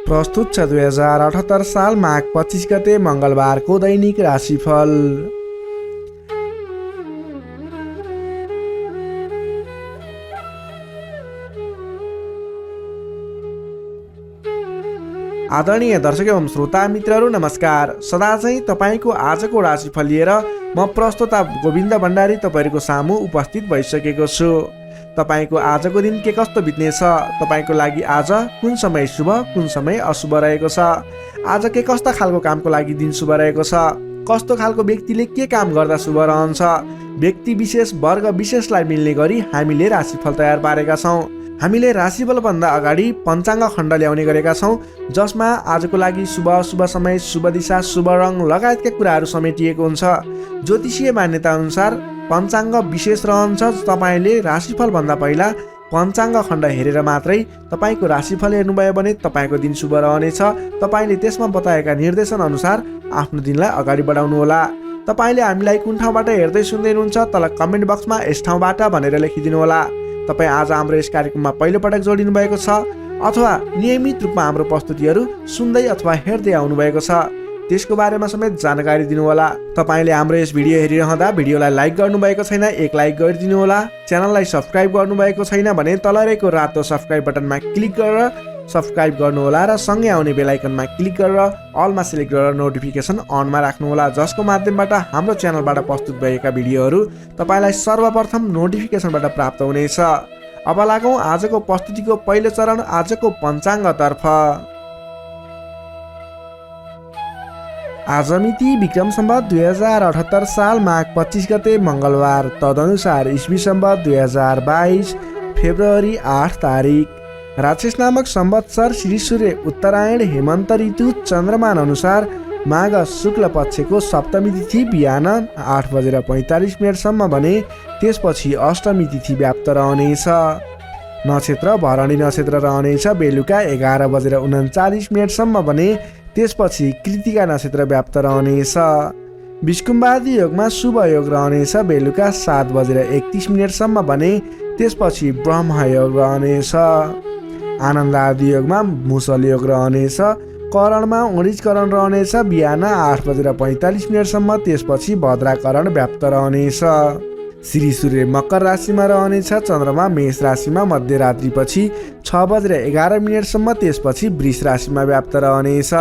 प्रस्तुत छ 2078 साल माघ 25 गते मङ्गलबारको दैनिक राशिफल। आदरणीय दर्शक एवं श्रोता मित्रहरू नमस्कार। सदा चाहिँ तपाईँको आजको राशिफल लिएर म प्रस्तोता गोविन्द भण्डारी तपाईँहरूको सामु उपस्थित भइसकेको छु। तपाईँको आजको दिन के कस्तो बित्नेछ, तपाईँको लागि आज कुन समय शुभ कुन समय अशुभ रहेको छ, आज के कस्ता खालको कामको लागि दिन शुभ रहेको छ, कस्तो खालको व्यक्तिले के काम गर्दा शुभ रहन्छ, व्यक्ति विशेष वर्ग विशेषलाई मिल्ने गरी हामीले राशिफल तयार पारेका छौँ। हामीले राशिफलभन्दा अगाडि पञ्चाङ्ग खण्ड ल्याउने गरेका छौँ, जसमा आजको लागि शुभ अशुभ समय, शुभ दिशा, शुभ रङ लगायतका कुराहरू समेटिएको हुन्छ। ज्योतिषीय मान्यता अनुसार पञ्चाङ्ग विशेष रहन्छ। तपाईँले राशिफलभन्दा पहिला पञ्चाङ्ग खण्ड हेरेर मात्रै तपाईँको राशिफल हेर्नुभयो भने तपाईँको दिन शुभ रहनेछ। तपाईँले त्यसमा बताएका निर्देशन अनुसार आफ्नो दिनलाई अगाडि बढाउनुहोला। तपाईँले हामीलाई कुन ठाउँबाट हेर्दै सुन्दै हुनुहुन्छ तल कमेन्ट बक्समा यस ठाउँबाट भनेर लेखिदिनुहोला। तपाईँ आज हाम्रो यस कार्यक्रममा पहिलोपटक जोडिनु भएको छ अथवा नियमित रूपमा हाम्रो प्रस्तुतिहरू सुन्दै अथवा हेर्दै आउनुभएको छ, त्यसको बारेमा समेत जानकारी दिनुहोला। तपाईँले हाम्रो यस भिडियो हेरिरहँदा भिडियोलाई लाइक गर्नुभएको छैन, एक लाइक गरिदिनुहोला। च्यानललाई सब्सक्राइब गर्नुभएको छैन भने तल रहेको रातो सब्सक्राइब बटनमा क्लिक गरेर सब्सक्राइब गर्नुहोला र सँगै आउने बेल आइकनमा क्लिक गरेर अलमा सिलेक्ट गरेर नोटिफिकेसन अनमा राख्नुहोला, जसको माध्यमबाट हाम्रो च्यानलबाट प्रस्तुत भएका भिडियोहरू तपाईँलाई सर्वप्रथम नोटिफिकेसनबाट प्राप्त हुनेछ। अब लागौँ आजको प्रस्तुतिको पहिलो चरण आजको पञ्चाङ्गतर्फ। आज मिति विक्रम सम्वत 2078 साल माघ 25 गते मङ्गलबार, तदनुसार इस्वी सम्वत 2022 फेब्रुअरी 8 तारिक। राक्षस नामक संवत्सर श्री सूर्य उत्तरायण हेमन्त ऋतु चन्द्रमान अनुसार माघ शुक्ल पक्षको सप्तमी तिथि बिहान 8:45 भने त्यसपछि अष्टमी तिथि व्याप्त रहनेछ। नक्षत्र भरणी नक्षत्र रहनेछ बेलुका 11:39 भने त्यसपछि कृतिका नक्षत्र व्याप्त रहनेछ। विष्कुम्बादी योगमा शुभ योग रहनेछ बेलुका 7:31 भने त्यसपछि ब्रह्म योग रहनेछ। आनन्दादि योगमा मुसल योग रहनेछ। करणमा उणिजकरण रहनेछ बिहान 8:45 त्यसपछि भद्राकरण व्याप्त रहनेछ। श्री सूर्य मकर राशिमा रहनेछ। चन्द्रमा मेष राशिमा मध्यरात्रिपछि 6:11 त्यसपछि वृष राशिमा व्याप्त रहनेछ।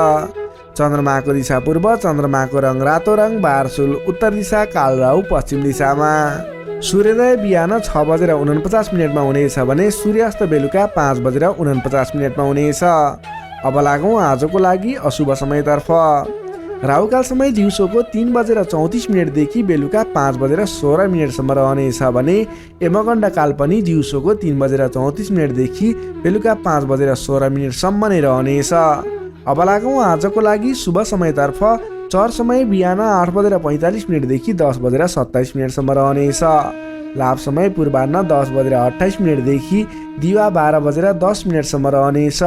चन्द्रमाको दिशा पूर्व, चन्द्रमाको रङ रातो रङ, बारसुल उत्तर दिशा, कालराहु पश्चिम दिशामा। सूर्योदय बिहान 6:49 हुनेछ भने सूर्यास्त बेलुका 5:49 हुनेछ। अब लागौँ आजको लागि अशुभ समयतर्फ। राहुकाल समय दिउँसोको 3:34 देखि बेलुका 5:16 रहनेछ भने यमगण्ड काल पनि दिउँसोको 3:34 देखि बेलुका 5:16 नै रहनेछ। अब लागौँ आजको लागि शुभ समयतर्फ। चर समय बिहान 8:45 देखि 10:27 रहनेछ। लाभ समय पूर्वाह्न 10:28 देखि दिवा 12:10 रहनेछ।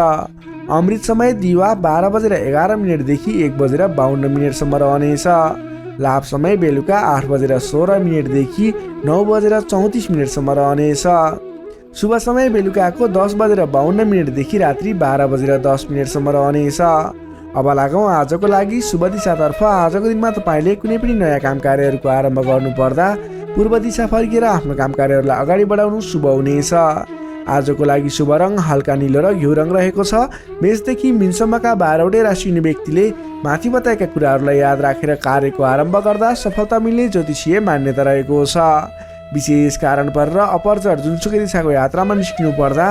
अमृत समय दिवा 12:11 देखि 1:52 रहनेछ। लाभ समय बेलुका 8:16 देखि 9:34 रहनेछ। शुभ समय बेलुकाको 10:52 देखि रात्रि 12:10 रहनेछ। अब लागौँ आजको लागि शुभ दिशातर्फ। आजको दिनमा तपाईँले कुनै पनि नयाँ काम कार्यहरूको आरम्भ गर्नुपर्दा पूर्व दिशा फर्किएर आफ्नो काम कार्यहरूलाई अगाडि बढाउनु शुभ हुनेछ। आजको लागि शुभ रङ हल्का निलो र घिउ रङ रहेको छ। मेषदेखि मीनसम्मका 12वटै राशि हुने व्यक्तिले माथि बताएका कुराहरूलाई याद राखेर कार्यको आरम्भ गर्दा सफलता मिल्ने ज्योतिषीय मान्यता रहेको छ। विशेष कारण परेर अपरचर जुनसुकै दिशाको यात्रामा निस्किनु पर्दा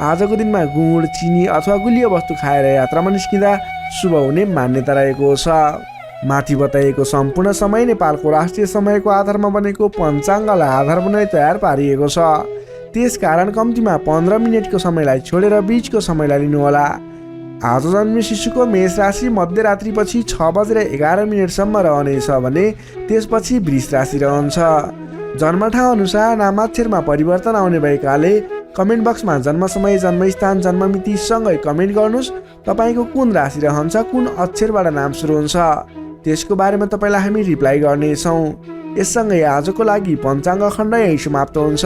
आजको दिनमा गुड, चिनी अथवा गुलियो वस्तु खाएर यात्रामा निस्किँदा शुभ हुने मान्यता रहेको छ। माथि बताइएको सम्पूर्ण समय नेपालको राष्ट्रिय समयको आधारमा बनेको पञ्चाङ्गलाई आधार बनाई तयार पारिएको छ। त्यसकारण कम्तीमा 15 मिनटको समयलाई छोडेर बीचको समयलाई लिनुहोला। आज जन्मे शिशुको मेष राशि मध्यरात्रिपछि 6:11 रहनेछ भने त्यसपछि वृष राशि रहन्छ। जन्मठाउँ अनुसार नामाक्षरमा परिवर्तन आउने भएकाले कमेन्ट बक्समा जन्म समय, जन्मस्थान, जन्ममिति सँगै कमेन्ट गर्नुहोस्। तपाईँको कुन राशि रहन्छ, कुन अक्षरबाट नाम सुरु हुन्छ, त्यसको बारेमा तपाईँलाई हामी रिप्लाई गर्नेछौँ। यससँगै आजको लागि पञ्चाङ्ग खण्ड यही समाप्त हुन्छ।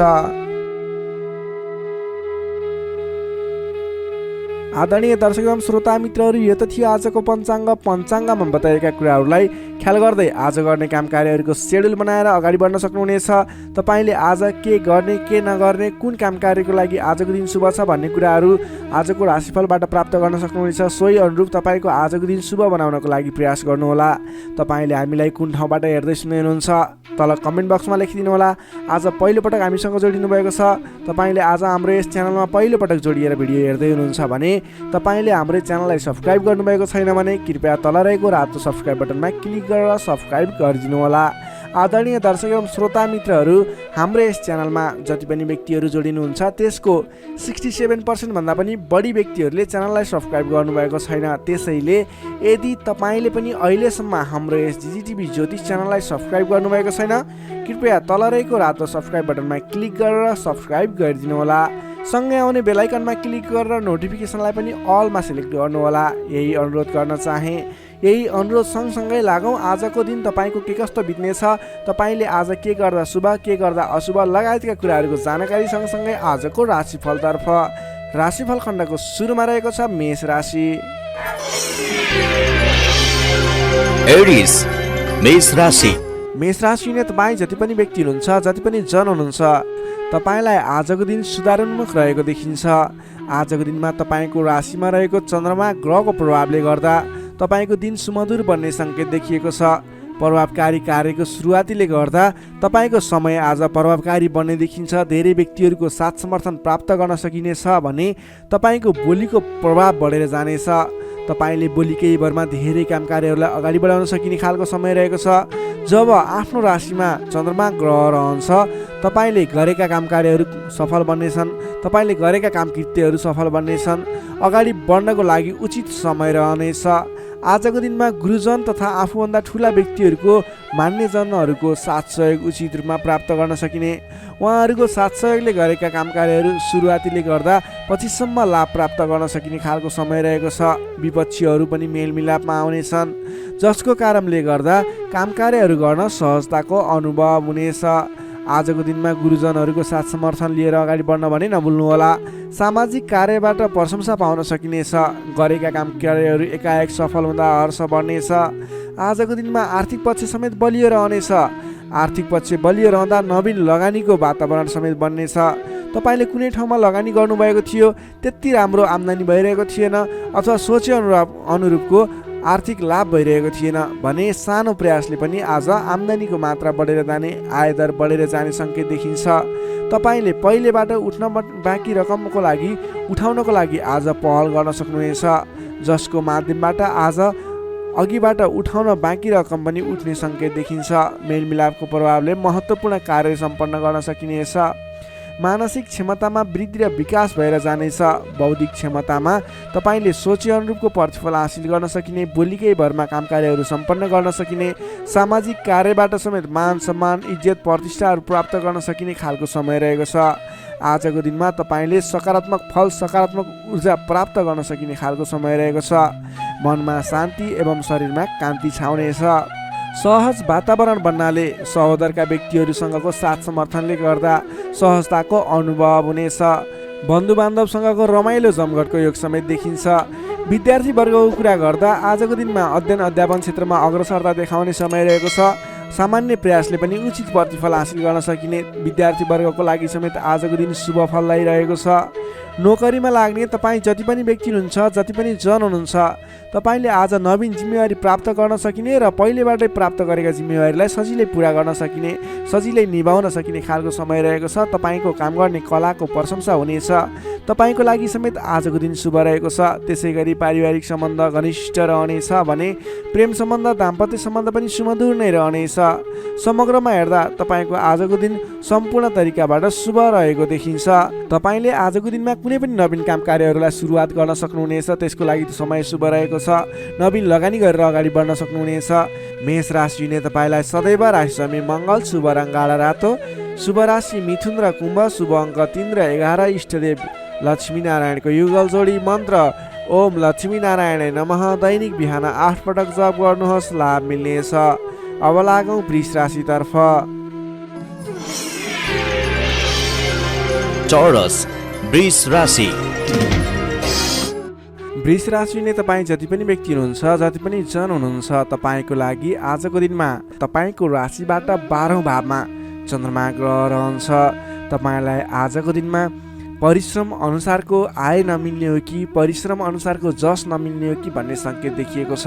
आदरणीय दर्शक एवं श्रोता मित्रहरू, यो त थियो आजको पञ्चाङ्गमा बताएका कुराहरूलाई ख्याल गर्दै आज गर्ने काम कार्यहरूको सेड्युल बनाएर अगाडि बढ्न सक्नुहुनेछ। तपाईँले आज के गर्ने के नगर्ने, कुन काम कार्यको लागि आजको दिन शुभ छ भन्ने कुराहरू आजको राशिफलबाट प्राप्त गर्न सक्नुहुनेछ। सोही अनुरूप तपाईँको आजको दिन शुभ बनाउनको लागि प्रयास गर्नुहोला। तपाईँले हामीलाई कुन ठाउँबाट हेर्दै सुन्दै हुनुहुन्छ तल कमेन्ट बक्समा लेखिदिनुहोला। आज पहिलोपटक हामीसँग जोडिनु भएको छ, तपाईँले आज हाम्रो यस च्यानलमा पहिलोपटक जोडिएर भिडियो हेर्दै हुनुहुन्छ भने तपाईँले हाम्रो च्यानललाई सब्सक्राइब गर्नुभएको छैन भने कृपया तल रहेको रातो सब्सक्राइब बटनमा क्लिक गरेर सब्सक्राइब गरिदिनु होला। आदरणीय दर्शक एवं श्रोता मित्रहरू, हाम्रो यस च्यानलमा जति पनि व्यक्तिहरू जोडिनुहुन्छ त्यसको 67% भन्दा पनि बढी व्यक्तिहरूले च्यानललाई सब्सक्राइब गर्नुभएको छैन। त्यसैले यदि तपाईँले पनि अहिलेसम्म हाम्रो यस जिजिटिभी ज्योतिष च्यानललाई सब्सक्राइब गर्नुभएको छैन, कृपया तल रहेको रातो सब्सक्राइब बटनमा क्लिक गरेर सब्सक्राइब गरिदिनु होला। सँगै आउने बेल आइकनमा क्लिक गरेर नोटिफिकेसनलाई पनि अलमा सिलेक्ट गर्नुहोला। यही अनुरोध गर्न चाहे। यही अनुरोध सँगसँगै लागौँ आजको दिन तपाईँको के कस्तो बित्नेछ, तपाईँले आज के गर्दा शुभ के गर्दा अशुभ लगायतका कुराहरूको जानकारी सँगसँगै आजको राशिफलतर्फ। राशिफल खण्डको सुरुमा रहेको छ मेष राशि। एरिस मेष राशि। मेष राशिले तपाईँ जति पनि व्यक्ति हुनुहुन्छ, जति पनि जन हुनुहुन्छ, तपाईँलाई आजको दिन सुधारोन्मुख रहेको देखिन्छ। आजको दिनमा तपाईँको राशिमा रहेको चन्द्रमा ग्रहको प्रभावले गर्दा तपाईँको दिन सुमधुर बन्ने सङ्केत देखिएको छ। प्रभावकारी कार्यको सुरुवातीले गर्दा तपाईँको समय आज प्रभावकारी बन्ने देखिन्छ। धेरै व्यक्तिहरूको साथ समर्थन प्राप्त गर्न सकिनेछ भने तपाईँको बोलीको प्रभाव बढेर जानेछ। तपाईँले बोली केही भरमा धेरै काम कार्यहरूलाई अगाडि बढाउन सकिने खालको समय रहेको छ। जब आफ्नो राशिमा चन्द्रमा ग्रह रहन्छ, तपाईँले गरेका काम कार्यहरू सफल बन्नेछन्। तपाईँले गरेका काम कृत्यहरू सफल बन्नेछन्। अगाडि बढ्नको लागि उचित समय रहनेछ। आजको दिनमा गुरुजन तथा आफूभन्दा ठुला व्यक्तिहरूको मान्यजनहरूको साथ सहयोग उचित रूपमा प्राप्त गर्न सकिने। उहाँहरूको साथ सहयोगले गरेका काम कार्यहरू सुरुवातीले गर्दा पछिसम्म लाभ प्राप्त गर्न सकिने खालको समय रहेको छ। विपक्षीहरू पनि मेलमिलापमा आउनेछन्, जसको कारणले गर्दा काम कार्यहरू गर्न सहजताको अनुभव हुनेछ। आजको दिनमा गुरुजनहरूको साथ समर्थन लिएर अगाडि बढ्न भने नभुल्नुहोला। सामाजिक कार्यबाट प्रशंसा पाउन सकिनेछ। गरेका काम कार्यहरू एकाएक सफल हुँदा हर्ष बढ्नेछ। आजको दिनमा आर्थिक पक्ष समेत बलियो रहनेछ। आर्थिक पक्ष बलियो रहँदा नवीन लगानीको वातावरण समेत बन्नेछ। तपाईँले कुनै ठाउँमा लगानी गर्नुभएको थियो, त्यति राम्रो आम्दानी भइरहेको थिएन अथवा सोचे अनुरूपको आर्थिक लाभ भइरहेको थिएन भने सानो प्रयासले पनि आज आम्दानीको मात्रा बढेर जाने, आयदर बढेर जाने सङ्केत देखिन्छ। तपाईँले पहिलेबाट बाँकी रकमको लागि उठाउनको लागि आज पहल गर्न सक्नुहुनेछ, जसको माध्यमबाट आज अघिबाट उठाउन बाँकी रकम पनि उठ्ने सङ्केत देखिन्छ। मेलमिलापको प्रभावले महत्त्वपूर्ण कार्य सम्पन्न गर्न सकिनेछ। मानसिक क्षमतामा वृद्धि र विकास भएर जानेछ। बौद्धिक क्षमतामा तपाईँले सोचे अनुरूपको प्रतिफल हासिल गर्न सकिने, बोलीकै भरमा काम कार्यहरू सम्पन्न गर्न सकिने, सामाजिक कार्यबाट समेत मान सम्मान इज्जत प्रतिष्ठाहरू प्राप्त गर्न सकिने खालको समय रहेको छ। आजको दिनमा तपाईँले सकारात्मक फल सकारात्मक ऊर्जा प्राप्त गर्न सकिने खालको समय रहेको छ। मनमा शान्ति एवं शरीरमा कान्ति छाउनेछ। सहज वातावरण बन्नाले सहोदरका व्यक्तिहरूसँगको साथ समर्थनले गर्दा सहजताको अनुभव हुनेछ। बन्धुबान्धवसँगको रमाइलो जमघटको योग समेत देखिन्छ। विद्यार्थी वर्गको कुरा गर्दा आजको दिनमा अध्ययन अध्यापन क्षेत्रमा अग्रसरता देखाउने समय रहेको छ। सामान्य प्रयासले पनि उचित प्रतिफल हासिल गर्न सकिने विद्यार्थी वर्गको लागि समेत आजको दिन शुभ फल ल्याइरहेको छ। नोकरीमा लाग्ने तपाईँ जति पनि व्यक्ति हुनुहुन्छ, जति पनि जन हुनुहुन्छ, तपाईँले आज नवीन जिम्मेवारी प्राप्त गर्न सकिने र पहिलेबाटै प्राप्त गरेका जिम्मेवारीलाई सजिलै पुरा गर्न सकिने, सजिलै निभाउन सकिने खालको समय रहेको छ। तपाईँको काम गर्ने कलाको प्रशंसा हुनेछ। तपाईँको लागि समेत आजको दिन शुभ रहेको छ। त्यसै गरी पारिवारिक सम्बन्ध घनिष्ठ रहनेछ भने प्रेम सम्बन्ध दाम्पत्य सम्बन्ध पनि सुमधुर नै रहनेछ। समग्रमा हेर्दा तपाईँको आजको दिन सम्पूर्ण तरिकाबाट शुभ रहेको देखिन्छ। तपाईँले आजको दिनमा कुनै पनि नवीन काम कार्यहरूलाई सुरुवात गर्न सक्नुहुनेछ, त्यसको लागि समय शुभ रहेको छ। नवीन लगानी गरेर अगाडि बढ्न सक्नुहुनेछ। मेष राशिले तपाईँलाई सदैव राशिस्वामी मङ्गल, शुभ रङ गाढा रातो, शुभ राशि मिथुन र कुम्भ, शुभ अङ्क 3 र 11, इष्टदेव लक्ष्मीनारायणको युगल जोडी मन्त्र ओम लक्ष्मीनारायण नमः दैनिक बिहान 8 पटक जप गर्नुहोस्, लाभ मिल्नेछ। अब लागौँ वृष राशितर्फ। टोरस वृष राशि। वृष राशि नै तपाईँ जति पनि व्यक्ति हुनुहुन्छ, जति पनि जन हुनुहुन्छ, तपाईँको लागि आजको दिनमा तपाईँको राशिबाट 12औं भावमा चन्द्रमा ग्रह रहन्छ। तपाईँलाई आजको दिनमा परिश्रम अनुसारको आय नमिल्ने हो कि परिश्रम अनुसारको जस नमिल्ने हो कि भन्ने सङ्केत देखिएको छ।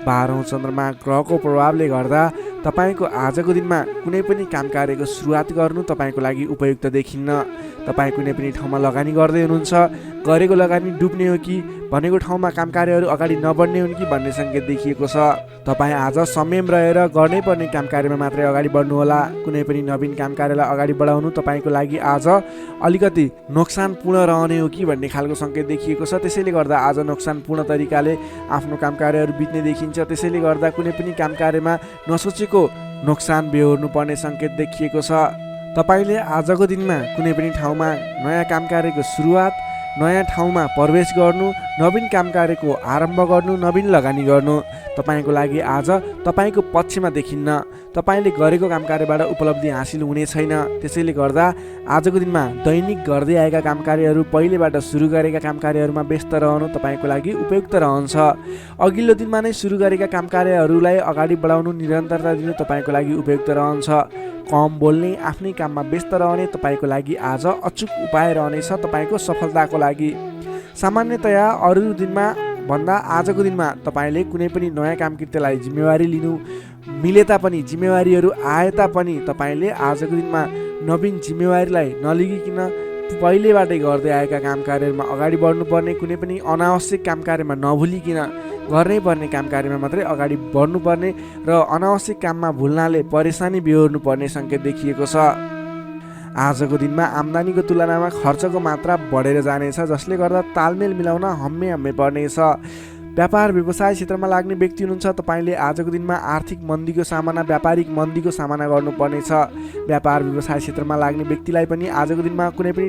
12औं चन्द्रमा ग्रहको प्रभावले गर्दा तपाईँको आजको दिनमा कुनै पनि काम कार्यको सुरुवात गर्नु तपाईँको लागि उपयुक्त देखिन्न। तपाईँ कुनै पनि ठाउँमा लगानी गर्दै हुनुहुन्छ, गरेको लगानी डुब्ने हो कि भनेको ठाउँमा काम कार्यहरू अगाडि नबढ्ने हुन् कि भन्ने सङ्केत देखिएको छ। तपाईँ आज संयम रहेर गर्नै पर्ने काम कार्यमा मात्रै अगाडि बढ्नुहोला। कुनै पनि नवीन काम कार्यलाई अगाडि बढाउनु तपाईँको लागि आज अलिकति नोक्सानपूर्ण रहने हो कि भन्ने खालको सङ्केत देखिएको छ। त्यसैले गर्दा आज नोक्सानपूर्ण तरिकाले आफ्नो काम कार्यहरू बित्ने देखिन्छ। त्यसैले गर्दा कुनै पनि काम कार्यमा नसोचेको नोक्सान बेहोर्नु पर्ने सङ्केत देखिएको छ। तपाईँले आजको दिनमा कुनै पनि ठाउँमा नयाँ काम कार्यको सुरुवात, नयाँ ठाउँमा प्रवेश गर्नु, नवीन काम कार्यको आरम्भ गर्नु, नवीन लगानी गर्नु तपाईँको लागि आज तपाईँको पक्षमा देखिन्न। तपाईँले गरेको काम कार्यबाट उपलब्धि हासिल हुने छैन। त्यसैले गर्दा आजको दिनमा दैनिक गर्दै आएका काम कार्यहरू, पहिलेबाट सुरु गरेका काम कार्यहरूमा व्यस्त रहनु तपाईँको लागि उपयुक्त रहन्छ। अघिल्लो दिनमा नै सुरु गरेका काम कार्यहरूलाई अगाडि बढाउनु, निरन्तरता दिनु तपाईँको लागि उपयुक्त रहन्छ। कम बोल्ने, आफ्नै काममा व्यस्त रहने तपाईँको लागि आज अचुक उपाय रहनेछ तपाईँको सफलताको लागि। सामान्यतया अरू दिनमा भन्दा आजको दिनमा तपाईँले कुनै पनि नयाँ काम कृत्यलाई जिम्मेवारी लिनु मिले तापनि, जिम्मेवारीहरू आए तापनि तपाईँले आजको दिनमा नवीन जिम्मेवारीलाई नलिगिकन पहिलेबाटै गर्दै आएका काम कार्यहरूमा अगाडि बढ्नुपर्ने, कुनै पनि अनावश्यक काम कार्यमा नभुलिकन गर्नै पर्ने काम कार्यमा मात्रै अगाडि बढ्नुपर्ने र अनावश्यक काममा भुल्नाले परेशानी बेहोर्नु पर्ने सङ्केत देखिएको छ। आजको दिनमा आम्दानीको तुलनामा खर्चको मात्रा बढेर जानेछ, जसले गर्दा तालमेल मिलाउन हम्मे पर्नेछ। व्यापार व्यवसाय क्षेत्रमा लाग्ने व्यक्ति हुनुहुन्छ, तपाईँले आजको दिनमा आर्थिक मन्दीको सामना, व्यापारिक मन्दीको सामना गर्नुपर्नेछ। व्यापार व्यवसाय क्षेत्रमा लाग्ने व्यक्तिलाई पनि आजको दिनमा कुनै पनि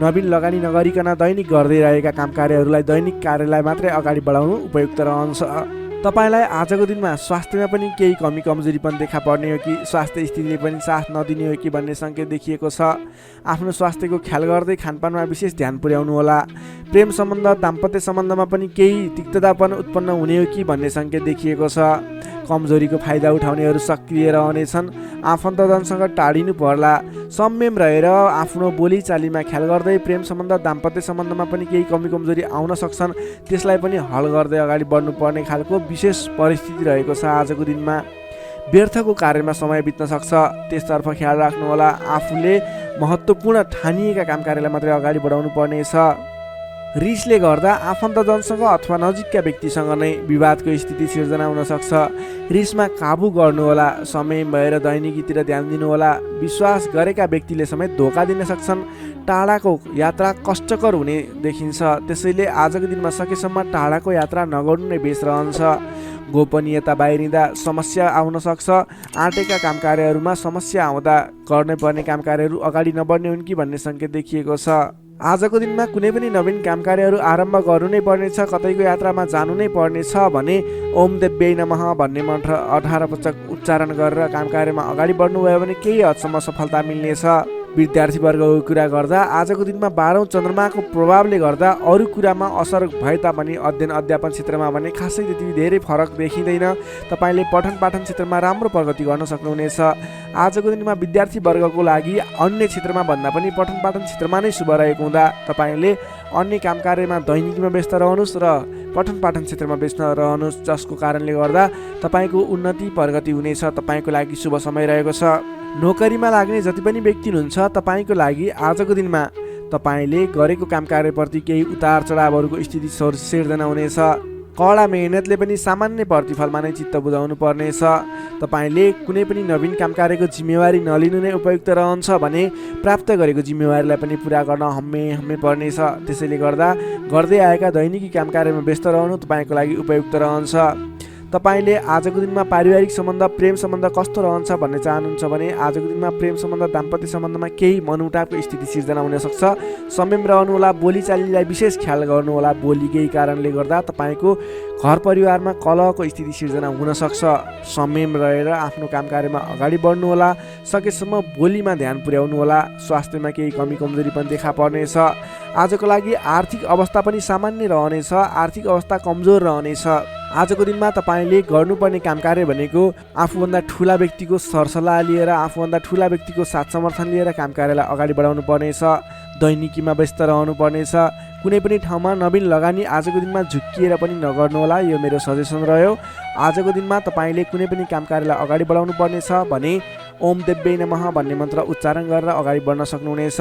नवीन लगानी नगरिकन दैनिक गर्दै रहेका काम कार्यहरूलाई, दैनिक कार्यलाई मात्रै अगाडि बढाउनु उपयुक्त रहन्छ। तपाईँलाई आजको दिनमा स्वास्थ्यमा पनि केही कमी कमजोरी पनि देखा पर्ने हो कि स्वास्थ्य स्थितिले पनि साथ नदिने हो कि भन्ने सङ्केत देखिएको छ। आफ्नो स्वास्थ्यको ख्याल गर्दै खानपानमा विशेष ध्यान पुर्याउनु होला। प्रेम सम्बन्ध, दाम्पत्य सम्बन्धमा पनि केही तिक्ततापन उत्पन्न हुने हो कि भन्ने सङ्केत देखिएको छ। कमजोरीको फाइदा उठाउनेहरू सक्रिय रहनेछन्। आफन्तजनसँग टाढिनु पर्ला। संयम रहेर आफ्नो बोलीचालीमा ख्याल गर्दै प्रेम सम्बन्ध, दाम्पत्य सम्बन्धमा पनि केही कमी कमजोरी आउन सक्छन्, त्यसलाई पनि हल गर्दै अगाडि बढ्नुपर्ने खालको विशेष परिस्थिति रहेको छ। आजको दिनमा व्यर्थको कार्यमा समय बित्न सक्छ, त्यसतर्फ ख्याल राख्नुहोला। आफूले महत्त्वपूर्ण ठानिएका काम कार्यलाई मात्रै अगाडि बढाउनु पर्नेछ। रिसले गर्दा आफन्तजनसँग अथवा नजिकका व्यक्तिसँग नै विवादको स्थिति सिर्जना हुन सक्छ। रिसमा काबु गर्नुहोला। समय भएर दैनिकीतिर ध्यान दिनुहोला। विश्वास गरेका व्यक्तिले समेत धोका दिन सक्छन्। टाढाको यात्रा कष्टकर हुने देखिन्छ, त्यसैले आजको दिनमा सकेसम्म टाढाको यात्रा नगर्नु नै बेस रहन्छ। गोपनीयता बाहिरिँदा समस्या आउन सक्छ। आँटेका काम कार्यहरूमा समस्या आउँदा गर्नै पर्ने काम कार्यहरू अगाडि नबढ्ने हुन् कि भन्ने सङ्केत देखिएको छ। आजको दिनमा कुनै पनि नवीन काम कार्यहरू आरम्भ गर्नु नै पर्नेछ, कतैको यात्रामा जानु नै पर्नेछ भने ओम देव्यै नमः भन्ने मन्त्र 18 पटक उच्चारण गरेर काम कार्यमा अगाडि बढ्नुभयो भने केही हदसम्म सफलता मिल्नेछ। विद्यार्थीवर्गको कुरा गर्दा आजको दिनमा 12औं चन्द्रमाको प्रभावले गर्दा अरू कुरामा असर भए तापनि अध्ययन अध्यापन क्षेत्रमा भने खासै त्यति धेरै फरक देखिँदैन। तपाईँले पठन पाठन क्षेत्रमा राम्रो प्रगति गर्न सक्नुहुनेछ। आजको दिनमा विद्यार्थीवर्गको लागि अन्य क्षेत्रमा भन्दा पनि पठन पाठन क्षेत्रमा नै शुभ रहेको हुँदा तपाईँले अन्य काम कार्यमा दैनिकीमा व्यस्त रहनुहोस् र पठन पाठन क्षेत्रमा व्यस्त रहनुहोस्, जसको कारणले गर्दा तपाईँको उन्नति प्रगति हुनेछ। तपाईँको लागि शुभ समय रहेको छ। नोकरीमा लाग्ने जति पनि व्यक्ति हुनुहुन्छ, तपाईँको लागि आजको दिनमा तपाईँले गरेको काम कार्यप्रति केही उतार चढावहरूको स्थिति सिर्जना हुनेछ। कडा मेहनतले पनि सामान्य प्रतिफलमा नै चित्त बुझाउनु पर्नेछ। तपाईँले कुनै पनि नवीन काम कार्यको जिम्मेवारी नलिनु नै उपयुक्त रहन्छ भने प्राप्त गरेको जिम्मेवारीलाई पनि पुरा गर्न हम्मे पर्नेछ। त्यसैले गर्दा गर्दै आएका दैनिकी काम कार्यमा व्यस्त रहनु तपाईँको लागि उपयुक्त रहन्छ। तपाईँले आजको दिनमा पारिवारिक सम्बन्ध प्रेम सम्बन्ध कस्तो रहन्छ भन्ने चाहनुहुन्छ भने आजको दिनमा प्रेम सम्बन्ध दाम्पत्य सम्बन्धमा केही मनमुटावको स्थिति सिर्जना हुनसक्छ। संयम रहनुहोला, बोलीचालीलाई विशेष ख्याल गर्नुहोला। बोली केही कारणले गर्दा तपाईँको घर परिवारमा कलहको स्थिति सिर्जना हुनसक्छ। संयम रहेर आफ्नो काम कार्यमा अगाडि बढ्नुहोला। सकेसम्म बोलीमा ध्यान पुर्याउनुहोला। स्वास्थ्यमा केही कमी कमजोरी पनि देखा पर्नेछ। आजको लागि आर्थिक अवस्था पनि सामान्य रहनेछ। आर्थिक अवस्था कमजोर रहनेछ। आजको दिनमा तपाईँले गर्नुपर्ने काम कार्य भनेको आफूभन्दा ठुला व्यक्तिको सरसल्लाह लिएर, आफूभन्दा ठुला व्यक्तिको साथ समर्थन लिएर काम कार्यलाई अगाडि बढाउनु पर्नेछ। दैनिकीमा व्यस्त रहनु पर्नेछ। कुनै पनि ठाउँमा नवीन लगानी आजको दिनमा झुक्किएर पनि नगर्नुहोला। यो मेरो सजेसन रह्यो। आजको दिनमा तपाईँले कुनै पनि काम कार्यलाई अगाडि बढाउनु पर्नेछ भने ओम देव्यै नमः भन्ने मन्त्र उच्चारण गरेर अगाडि बढ्न सक्नुहुनेछ।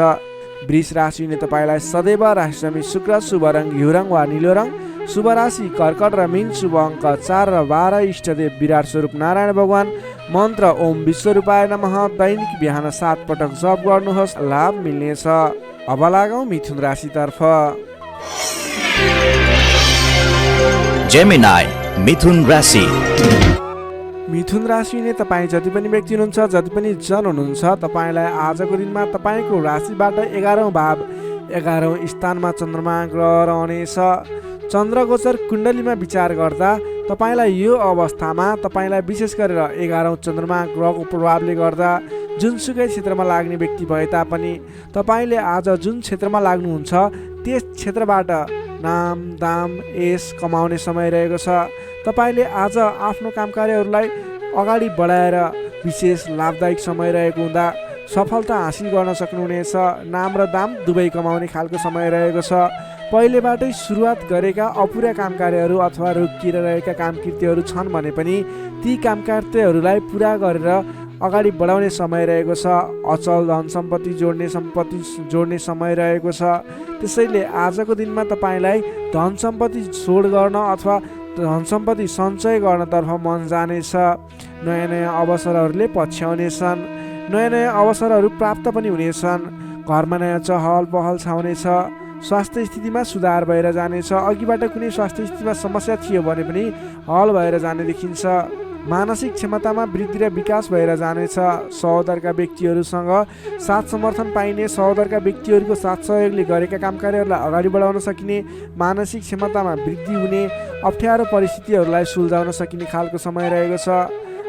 वृष राशिले तपाईँलाई सदैव राशिस्वामी शुक्र, शुभ रङ घिउ रङ वा निलो रङ, शुभ राशि कर्कट र मीन, शुभ अङ्क 4 र 12, इष्टदेव विराट स्वरूप नारायण भगवान, मन्त्र ओम विश्वरूपाय नमः। दैनिक बिहान 7 पटक जप गर्नुहोस्, लाभ मिल्नेछ। अब लागौँ मिथुन राशितर्फ। जेमिनाई मिथुन राशि। मिथुन राशिले तपाईँ जति पनि व्यक्ति हुनुहुन्छ, जति पनि जन हुनुहुन्छ, तपाईँलाई आजको दिनमा तपाईँको राशिबाट 11औँ भाव 11औँ स्थानमा चन्द्रमा ग्रह रहनेछ। चन्द्रगोचर कुण्डलीमा विचार गर्दा तपाईँलाई यो अवस्थामा तपाईँलाई विशेष गरेर 11औँ चन्द्रमा ग्रहको प्रभावले गर्दा जुनसुकै क्षेत्रमा लाग्ने व्यक्ति भए तापनि तपाईँले आज जुन क्षेत्रमा लाग्नुहुन्छ त्यस क्षेत्रबाट नाम दाम यश कमाउने समय रहेको छ। तपाईँले आज आफ्नो काम कार्यहरूलाई अगाडि बढाएर विशेष लाभदायक समय रहेको हुँदा सफलता हासिल गर्न सक्नुहुनेछ। नाम र दाम दुवै कमाउने खालको समय रहेको छ। पहिलेबाटै सुरुवात गरेका अपुरा काम कार्यहरू अथवा रोकिएर रहेका काम कृत्यहरू छन् भने पनि ती काम कार्यहरूलाई पुरा गरेर अगाडि बढाउने समय रहेको छ। अचल धन सम्पत्ति जोड्ने समय रहेको छ। त्यसैले आजको दिनमा तपाईँलाई धन सम्पत्ति जोड गर्न अथवा धन सम्पत्ति सञ्चय गर्नतर्फ मन जानेछ। नयाँ नयाँ अवसरहरूले पछ्याउनेछन्। नयाँ नयाँ अवसरहरू प्राप्त पनि हुनेछन्। घरमा नयाँ चहल पहल छाउनेछ। स्वास्थ्य स्थितिमा सुधार भएर जानेछ। अघिबाट कुनै स्वास्थ्य स्थितिमा समस्या थियो भने पनि हल भएर जाने देखिन्छ। मानसिक क्षमतामा वृद्धि र विकास भएर जानेछ। सहोदरका व्यक्तिहरूसँग साथ समर्थन पाइने, सहोदरका व्यक्तिहरूको साथ सहयोगले गरेका काम कार्यहरूलाई अगाडि बढाउन सकिने, मानसिक क्षमतामा वृद्धि हुने, अप्ठ्यारो परिस्थितिहरूलाई सुल्झाउन सकिने खालको समय रहेको छ।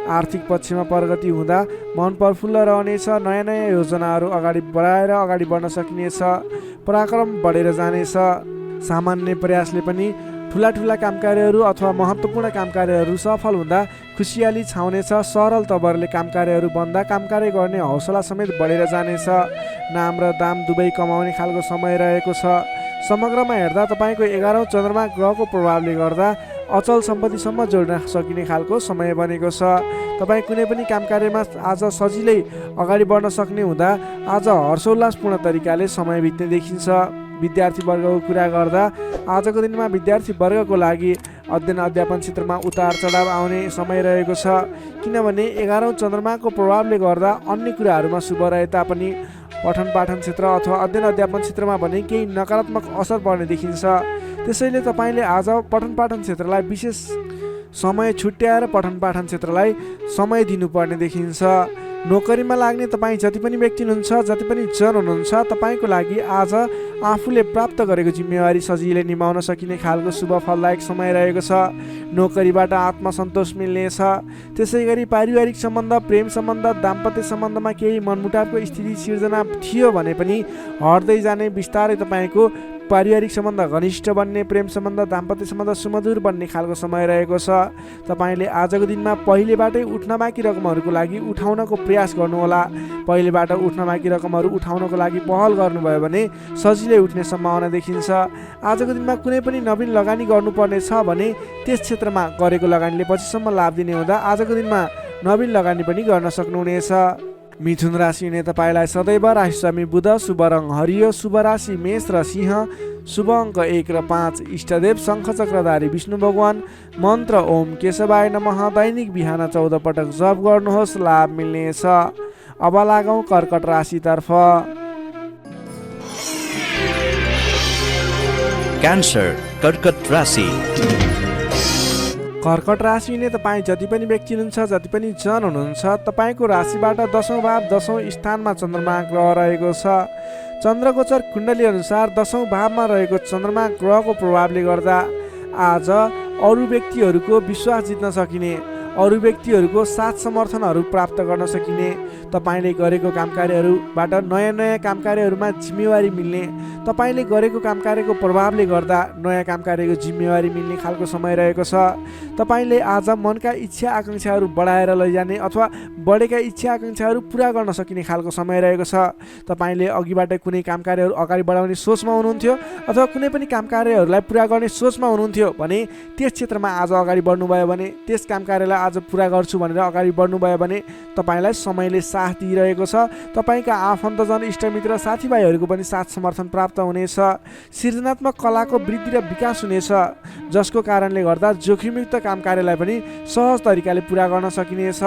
आर्थिक पक्षमा प्रगति हुँदा मन प्रफुल्ल रहनेछ। नयाँ नयाँ योजनाहरू अगाडि बढाएर अगाडि बढ्न सकिनेछ। पराक्रम बढेर जानेछ। सामान्य प्रयासले पनि ठुला ठुला काम कार्यहरू अथवा महत्त्वपूर्ण काम कार्यहरू सफल हुँदा खुसियाली छाउनेछ। सरल तवरले काम कार्यहरू बन्दा काम कार्य गर्ने हौसला समेत बढेर जानेछ। नाम र दाम दुवै कमाउने खालको समय रहेको छ। समग्रमा हेर्दा तपाईँको 11औँ चन्द्रमा ग्रहको प्रभावले गर्दा अचल सम्पत्तिसम्म जोड्न सकिने खालको समय बनेको छ। तपाईँ कुनै पनि काम कार्यमा आज सजिलै अगाडि बढ्न सक्ने हुँदा आज हर्षोल्लासपूर्ण तरिकाले समय बित्ने देखिन्छ। विद्यार्थी वर्गको कुरा गर्दा आजको दिनमा विद्यार्थी वर्गको लागि अध्ययन अध्यापन क्षेत्रमा उतार चढाव आउने समय रहेको छ। किनभने 11औँ चन्द्रमाको प्रभावले गर्दा अन्य कुराहरूमा शुभ रहे तापनि पठन पाठन क्षेत्र अथवा अध्ययन अध्यापन क्षेत्रमा भने केही नकारात्मक असर पर्ने देखिन्छ। त्यसैले तपाईँले आज पठन पाठन क्षेत्रलाई विशेष समय छुट्याएर पठन पाठन क्षेत्रलाई समय दिनुपर्ने देखिन्छ। नोकरीमा लाग्ने तपाईँ जति पनि व्यक्ति हुनुहुन्छ, जति पनि जन हुनुहुन्छ, तपाईँको लागि आज आफूले प्राप्त गरेको जिम्मेवारी सजिलै निभाउन सकिने खालको शुभ फलदायक समय रहेको छ। नोकरीबाट आत्मसन्तोष मिल्नेछ। त्यसै गरी पारिवारिक सम्बन्ध, प्रेम सम्बन्ध, दाम्पत्य सम्बन्धमा केही मनमुटावको स्थिति सिर्जना थियो भने पनि हट्दै जाने, बिस्तारै तपाईँको पारिवारिक सम्बन्ध घनिष्ठ बन्ने, प्रेम सम्बन्ध, दाम्पत्य सम्बन्ध सुमधुर बन्ने खालको समय रहेको छ। तपाईँले आजको दिनमा पहिलेबाटै उठ्न बाँकी रकमहरूको लागि उठाउनको प्रयास गर्नुहोला। पहिलेबाट उठ्न बाँकी रकमहरू उठाउनको लागि पहल गर्नुभयो भने सजिलै उठ्ने सम्भावना देखिन्छ। आजको दिनमा कुनै पनि नवीन लगानी गर्नुपर्ने छ भने त्यस क्षेत्रमा गरेको लगानीले पछिसम्म लाभ दिने हुँदा आजको दिनमा नवीन लगानी पनि गर्न सक्नुहुनेछ। मिथुन राशिले तपाईँलाई सदैव राशिस्वामी बुध, शुभ रङ हरियो, शुभ राशि मेष र सिंह, शुभ अङ्क 1 र 5, इष्टदेव शङ्खचक्रधारी विष्णु भगवान, मन्त्र ओम केशवाय नमः। दैनिक बिहान 14 पटक जप गर्नुहोस्, लाभ मिल्नेछ। अब लागौँ कर्कट राशितर्फ। क्यान्सर कर्कट राशि। कर्कट राशि हुने तपाईँ जति पनि व्यक्ति हुनुहुन्छ, जति पनि जन हुनुहुन्छ, तपाईँको राशिबाट 10औं भाव 10औं स्थानमा चन्द्रमा ग्रह रहेको छ। चन्द्रगोचर कुण्डली अनुसार 10औं भावमा रहेको चन्द्रमा ग्रहको प्रभावले गर्दा आज अरू व्यक्तिहरूको विश्वास जित्न सकिने, अरू व्यक्तिहरूको साथ समर्थनहरू प्राप्त गर्न सकिने, तपाईँले गरेको कामकार्यहरूबाट नयाँ नयाँ कामकार्यहरूमा जिम्मेवारी मिल्ने, तपाईँले गरेको कामकार्यको प्रभावले गर्दा नयाँ कामकार्यको जिम्मेवारी मिल्ने खालको समय रहेको छ। तपाईँले आज मनका इच्छा आकाङ्क्षाहरू बढाएर लैजाने अथवा बढेका इच्छा आकाङ्क्षाहरू पुरा गर्न सकिने खालको समय रहेको छ। तपाईँले अघिबाट कुनै कामकार्यहरू अगाडि बढाउने सोचमा हुनुहुन्थ्यो अथवा कुनै पनि कामकार्यहरूलाई पुरा गर्ने सोचमा हुनुहुन्थ्यो भने त्यस क्षेत्रमा आज अगाडि बढ्नुभयो भने, त्यस कामकार्यलाई आज पुरा गर्छु भनेर अगाडि बढ्नुभयो भने तपाईँलाई समयले साथ दिइरहेको छ। तपाईँका आफन्तजन, इष्टमित्र, साथीभाइहरूको पनि साथ समर्थन प्राप्त हुनेछ। सृजनात्मक कलाको वृद्धि र विकास हुनेछ, जसको कारणले गर्दा जोखिमयुक्त कामकार्यलाई पनि सहज तरिकाले पुरा गर्न सकिनेछ।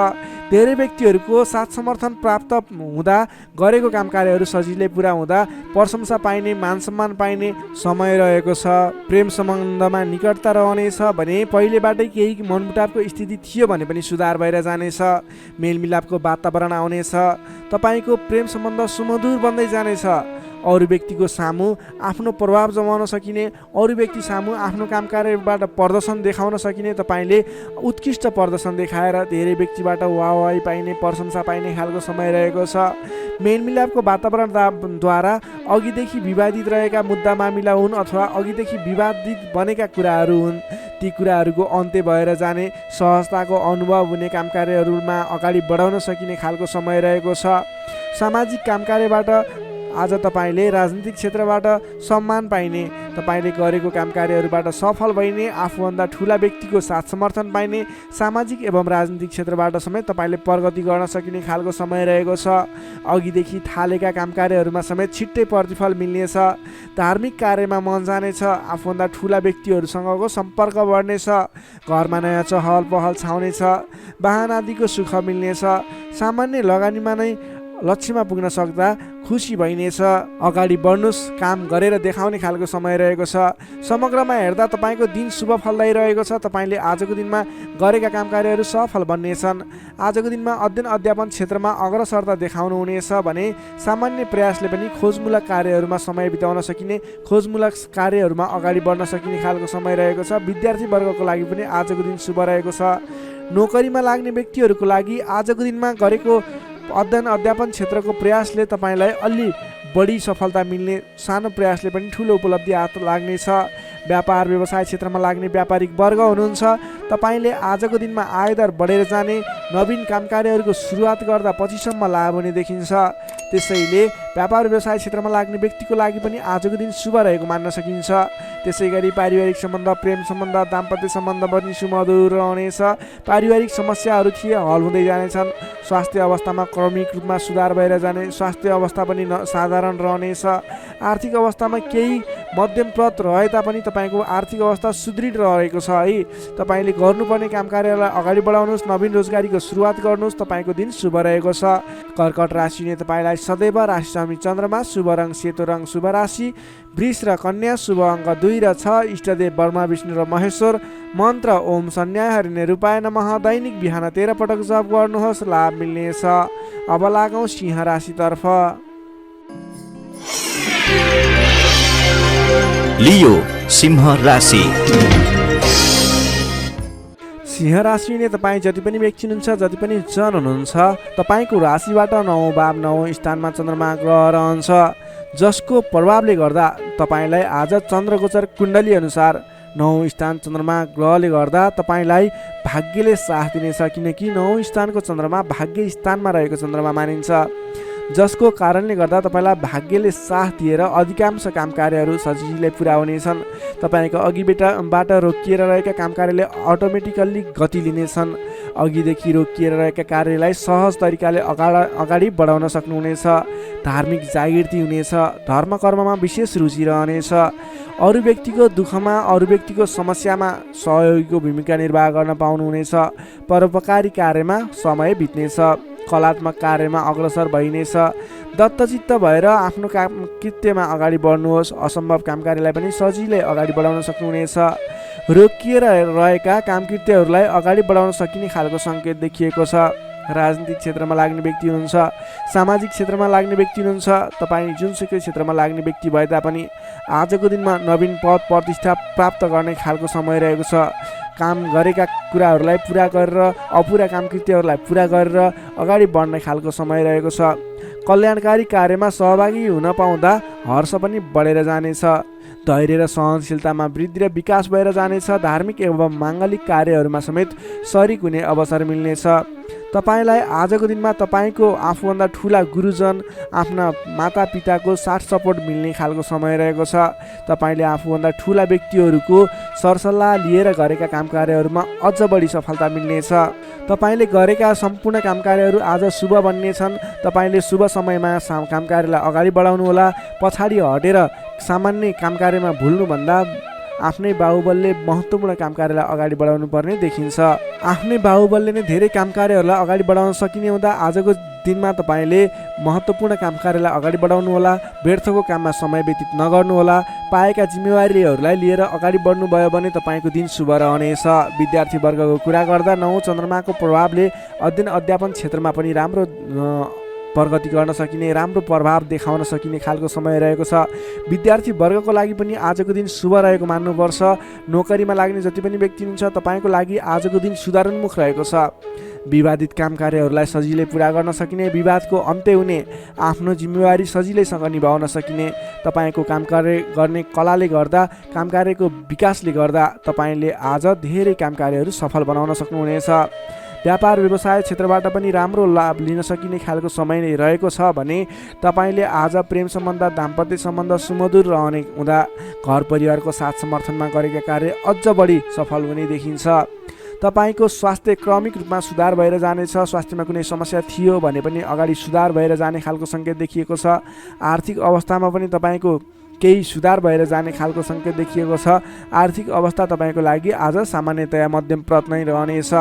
धेरै व्यक्तिहरूको साथ समर्थन प्राप्त हुँदा गरेको कामकार्यहरू सजिलै पुरा हुँदा प्रशंसा पाइने, मान सम्मान पाइने समय रहेको छ। प्रेम सम्बन्धमा निकटता रहनेछ भने पहिलेबाटै केही मनमुटावको स्थिति थियो भने पनि सुधार भएर जानेछ। मेलमिलापको वातावरण आउनेछ। तपाईँको प्रेम सम्बन्ध सुमधुर बन्दै जानेछ। अरू व्यक्तिको सामु आफ्नो प्रभाव जमाउन सकिने, अरू व्यक्ति सामु आफ्नो कामकार्यबाट प्रदर्शन देखाउन सकिने, तपाईँले उत्कृष्ट प्रदर्शन देखाएर धेरै व्यक्तिबाट वाहवाही पाइने, प्रशंसा पाइने खालको समय रहेको छ। मेलमिलापको वातावरणद्वारा अघिदेखि विवादित रहेका मुद्दा मामिला हुन् अथवा अघिदेखि विवादित बनेका कुराहरू हुन्, ती कुराहरूको अन्त्य भएर जाने, सहजताको अनुभव हुने, कामकार्यहरूमा अगाडि बढाउन सकिने खालको समय रहेको छ। सामाजिक कामकार्यबाट आज तपाईँले राजनीतिक क्षेत्रबाट सम्मान पाइने, तपाईँले गरेको कामकार्यहरूबाट सफल भइने, आफूभन्दा ठुला व्यक्तिको साथ समर्थन पाइने, सामाजिक एवं राजनीतिक क्षेत्रबाट समेत तपाईँले प्रगति गर्न सकिने खालको समय रहेको छ। अघिदेखि थालेका कामकार्यहरूमा समेत छिट्टै प्रतिफल मिल्नेछ। धार्मिक कार्यमा मन जानेछ। आफूभन्दा ठुला व्यक्तिहरूसँगको सम्पर्क बढ्नेछ। घरमा नयाँ चहल पहल छाउनेछ। वाहन आदिको सुख मिल्नेछ। सामान्य लगानीमा नै लक्ष्यमा पुग्न सक्दा खुसी भइनेछ। अगाडि बढ्नुहोस्, काम गरेर देखाउने खालको समय रहेको छ। समग्रमा हेर्दा तपाईँको दिन शुभ फलदायी रहेको छ। तपाईँले आजको दिनमा गरेका कामकार्यहरू सफल बन्नेछन्। आजको दिनमा अध्ययन अध्यापन क्षेत्रमा अग्रसरता देखाउनु हुनेछ भने सामान्य प्रयासले पनि खोजमूलक कार्यहरूमा समय बिताउन सकिने, खोजमूलक कार्यहरूमा अगाडि बढ्न सकिने खालको समय रहेको छ। विद्यार्थी वर्गको लागि पनि आजको दिन शुभ रहेको छ। नोकरीमा लाग्ने व्यक्तिहरूको लागि आजको दिनमा गरेको अध्ययन अध्यापन क्षेत्रको प्रयासले तपाईँलाई अलि बढी सफलता मिल्ने, सानो प्रयासले पनि ठुलो उपलब्धि हात लाग्नेछ। व्यापार व्यवसाय क्षेत्रमा लाग्ने व्यापारिक वर्ग हुनुहुन्छ, तपाईँले आजको दिनमा आयदर बढेर जाने, नवीन कामकार्यहरूको सुरुवात गर्दा पछिसम्म लाभ हुने देखिन्छ। त्यसैले व्यापार व्यवसाय क्षेत्रमा लाग्ने व्यक्तिको लागि पनि आजको दिन शुभ रहेको मान्न सकिन्छ। त्यसै गरी पारिवारिक सम्बन्ध, प्रेम सम्बन्ध, दाम्पत्य सम्बन्ध पनि सुमधुर रहनेछ। पारिवारिक समस्याहरू थिए हल हुँदै जानेछन्। स्वास्थ्य अवस्थामा क्रमिक रूपमा सुधार भएर जाने, स्वास्थ्य अवस्था पनि साधारण रहनेछ। आर्थिक अवस्थामा केही मध्यमप्रद रहे तापनि तपाईँको आर्थिक अवस्था सुदृढ रहेको छ है। तपाईँले गर्नुपर्ने कामकार्यलाई अगाडि बढाउनुहोस्, नवीन रोजगारीको सुरुवात गर्नुहोस्। तपाईँको दिन शुभ रहेको छ। कर्कट राशिले तपाईँलाई सदैव राशिस्वामी चन्द्रमा, शुभ रङ सेतो रङ, शुभ राशि वृष र कन्या, शुभ अङ्क 2 र 6, इष्टदेव ब्रह्मा विष्णु र महेश्वर, मन्त्र ओम सन्न्याहरिणे रूपाय नमः। दैनिक बिहान 13 पटक जप गर्नुहोस्, लाभ मिल्नेछ। अब लागौँ सिंह राशितर्फ। लियो सिंह राशि। सिंह राशिले तपाईँ जति पनि व्यक्ति हुनुहुन्छ, जति पनि जन हुनुहुन्छ, तपाईँको राशिबाट 9औं भाव 9औं स्थानमा चन्द्रमा ग्रह रहन्छ, जसको प्रभावले गर्दा तपाईँलाई आज चन्द्रगोचर कुण्डली अनुसार 9औं स्थान चन्द्रमा ग्रहले गर्दा तपाईँलाई भाग्यले साथ दिनेछ। किनकि 9औं स्थानको चन्द्रमा भाग्य स्थानमा रहेको चन्द्रमा मानिन्छ, जसको कारणले गर्दा तपाईँलाई भाग्यले साथ दिएर अधिकांश कामकार्यहरू सजिलै पुरा हुनेछन्। तपाईँको अघिबाट रोकिएर रहेका कामकार्यले अटोमेटिकल्ली गति लिनेछन्। अघिदेखि रोकिएर रहेका कार्यलाई सहज तरिकाले अगाडि बढाउन सक्नुहुनेछ। धार्मिक जागृति हुनेछ। धर्म कर्ममा विशेष रुचि रहनेछ। अरू व्यक्तिको दुःखमा, अरू व्यक्तिको समस्यामा सहयोगीको भूमिका निर्वाह गर्न पाउनुहुनेछ। परोपकारी कार्यमा समय बित्नेछ। कलात्मक कार्यमा अग्रसर भइनेछ। दत्तचित्त भएर आफ्नो कृत्यमा अगाडि बढ्नुहोस्। असम्भव कामकार्यलाई पनि सजिलै अगाडि बढाउन सक्नुहुनेछ। रोकिएर रहेका कामकृत्यहरूलाई अगाडि बढाउन सकिने खालको सङ्केत देखिएको छ। राजनीतिक क्षेत्रमा लाग्ने व्यक्ति हुनुहुन्छ, सामाजिक क्षेत्रमा लाग्ने व्यक्ति हुनुहुन्छ, तपाईँ जुनसुकै क्षेत्रमा लाग्ने व्यक्ति भए तापनि आजको दिनमा नवीन पद प्रतिष्ठा प्राप्त गर्ने खालको समय रहेको छ। काम गरेका कुराहरूलाई पुरा गरेर अपुरा कामकृत्यहरूलाई पुरा गरेर अगाडि बढ्ने खालको समय रहेको छ। कल्याणकारी कार्यमा सहभागी हुन पाउँदा हर्ष पनि बढेर जानेछ। धैर्य र सहनशीलतामा वृद्धि र विकास भएर जानेछ। धार्मिक एवं माङ्गलिक कार्यहरूमा समेत शरिक हुने अवसर मिल्नेछ। तपाईँलाई आजको दिनमा तपाईँको आफूभन्दा ठुला गुरुजन, आफ्ना मातापिताको साथ सपोर्ट मिल्ने खालको समय रहेको छ। तपाईँले आफूभन्दा ठुला व्यक्तिहरूको सरसल्लाह लिएर गरेका काम कार्यहरूमा अझ बढी सफलता मिल्नेछ। तपाईँले गरेका सम्पूर्ण काम कार्यहरू आज शुभ बन्नेछन्। तपाईँले शुभ समयमा काम कार्यलाई अगाडि बढाउनुहोला। पछाडि हटेर सामान्य काम कार्यमा भुल्नुभन्दा आफ्नै बाहुबलले महत्त्वपूर्ण काम कार्यलाई अगाडि बढाउनु पर्ने देखिन्छ। आफ्नै बाहुबलले नै धेरै काम कार्यहरूलाई अगाडि बढाउन सकिने हुँदा आजको दिनमा तपाईँले महत्त्वपूर्ण काम कार्यलाई अगाडि बढाउनुहोला। व्यर्थको काममा समय व्यतीत नगर्नुहोला। पाएका जिम्मेवारीहरूलाई लिएर अगाडि बढ्नुभयो भने तपाईँको दिन शुभ रहनेछ। विद्यार्थी वर्गको कुरा गर्दा 9 चन्द्रमाको प्रभावले अध्ययन अध्यापन क्षेत्रमा पनि राम्रो प्रगति गर्न सकिने, राम्रो प्रभाव देखाउन सकिने खालको समय रहेको छ। विद्यार्थी वर्गको लागि पनि आजको दिन शुभ रहेको मान्नुपर्छ। नोकरीमा लाग्ने जति पनि व्यक्ति हुनुहुन्छ तपाईँको लागि आजको दिन सुधारोन्मुख रहेको छ। विवादित काम कार्यहरूलाई सजिलै पुरा गर्न सकिने, विवादको अन्त्य हुने, आफ्नो जिम्मेवारी सजिलैसँग निभाउन सकिने, तपाईँको काम कार्य गर्ने कलाले गर्दा, काम कार्यको विकासले गर्दा तपाईँले आज धेरै काम कार्यहरू सफल बनाउन सक्नुहुनेछ। व्यापार व्यवसाय क्षेत्रबाट पनि राम्रो लाभ लिन सकिने खालको समय नै रहेको छ भने तपाईँले आज प्रेम सम्बन्ध, दाम्पत्य सम्बन्ध सुमधुर रहने हुँदा घर परिवारको साथ समर्थनमा गरेका कार्य अझ बढी सफल हुने देखिन्छ। तपाईँको स्वास्थ्य क्रमिक रूपमा सुधार भएर जानेछ। स्वास्थ्यमा कुनै समस्या थियो भने पनि अगाडि सुधार भएर जाने खालको सङ्केत देखिएको छ। आर्थिक अवस्थामा पनि तपाईँको केही सुधार भएर जाने खालको सङ्केत देखिएको छ। आर्थिक अवस्था तपाईँको लागि आज सामान्यतया मध्यम प्रत नै रहनेछ।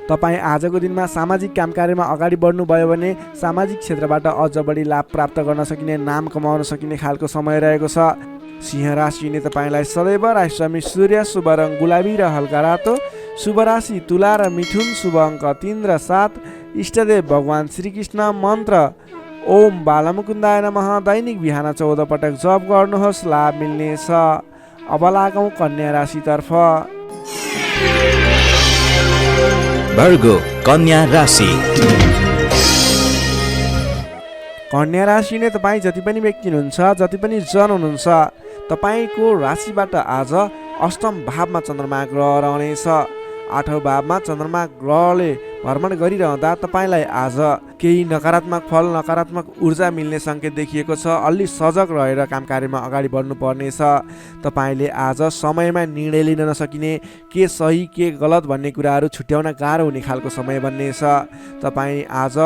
तपाईँ आजको दिनमा सामाजिक काम कार्यमा अगाडि बढ्नुभयो भने सामाजिक क्षेत्रबाट अझ बढी लाभ प्राप्त गर्न सकिने, नाम कमाउन सकिने खालको समय रहेको छ। सिंह राशिले तपाईँलाई सदैव राशिस्वामी सूर्य, शुभ रङ गुलाबी र हल्का रातो, शुभ राशि तुला र मिथुन, शुभ अङ्क 3 र 7, इष्टदेव भगवान् श्रीकृष्ण, मन्त्र ओम बालमुकुन्दाय नमः। दैनिक बिहान 14 पटक जप गर्नुहोस्, लाभ मिल्नेछ। अब लागौँ कन्या राशितर्फ। वर्गो कन्या राशि। कन्या राशि नै तपाईँ जति पनि व्यक्ति हुनुहुन्छ, जति पनि जन हुनुहुन्छ, तपाईँको राशिबाट आज अष्टम भावमा चन्द्रमा ग्रह रहनेछ। 8औं भावमा चन्द्रमा ग्रहले भ्रमण गरिरहँदा तपाईँलाई आज केही नकारात्मक फल, नकारात्मक ऊर्जा मिल्ने सङ्केत देखिएको छ। अलि सजग रहेर काम कार्यमा अगाडि बढ्नुपर्नेछ। तपाईँले आज समयमा निर्णय लिन नसकिने, के सही के गलत भन्ने कुराहरू छुट्याउन गाह्रो हुने खालको समय बन्नेछ। तपाईँ आज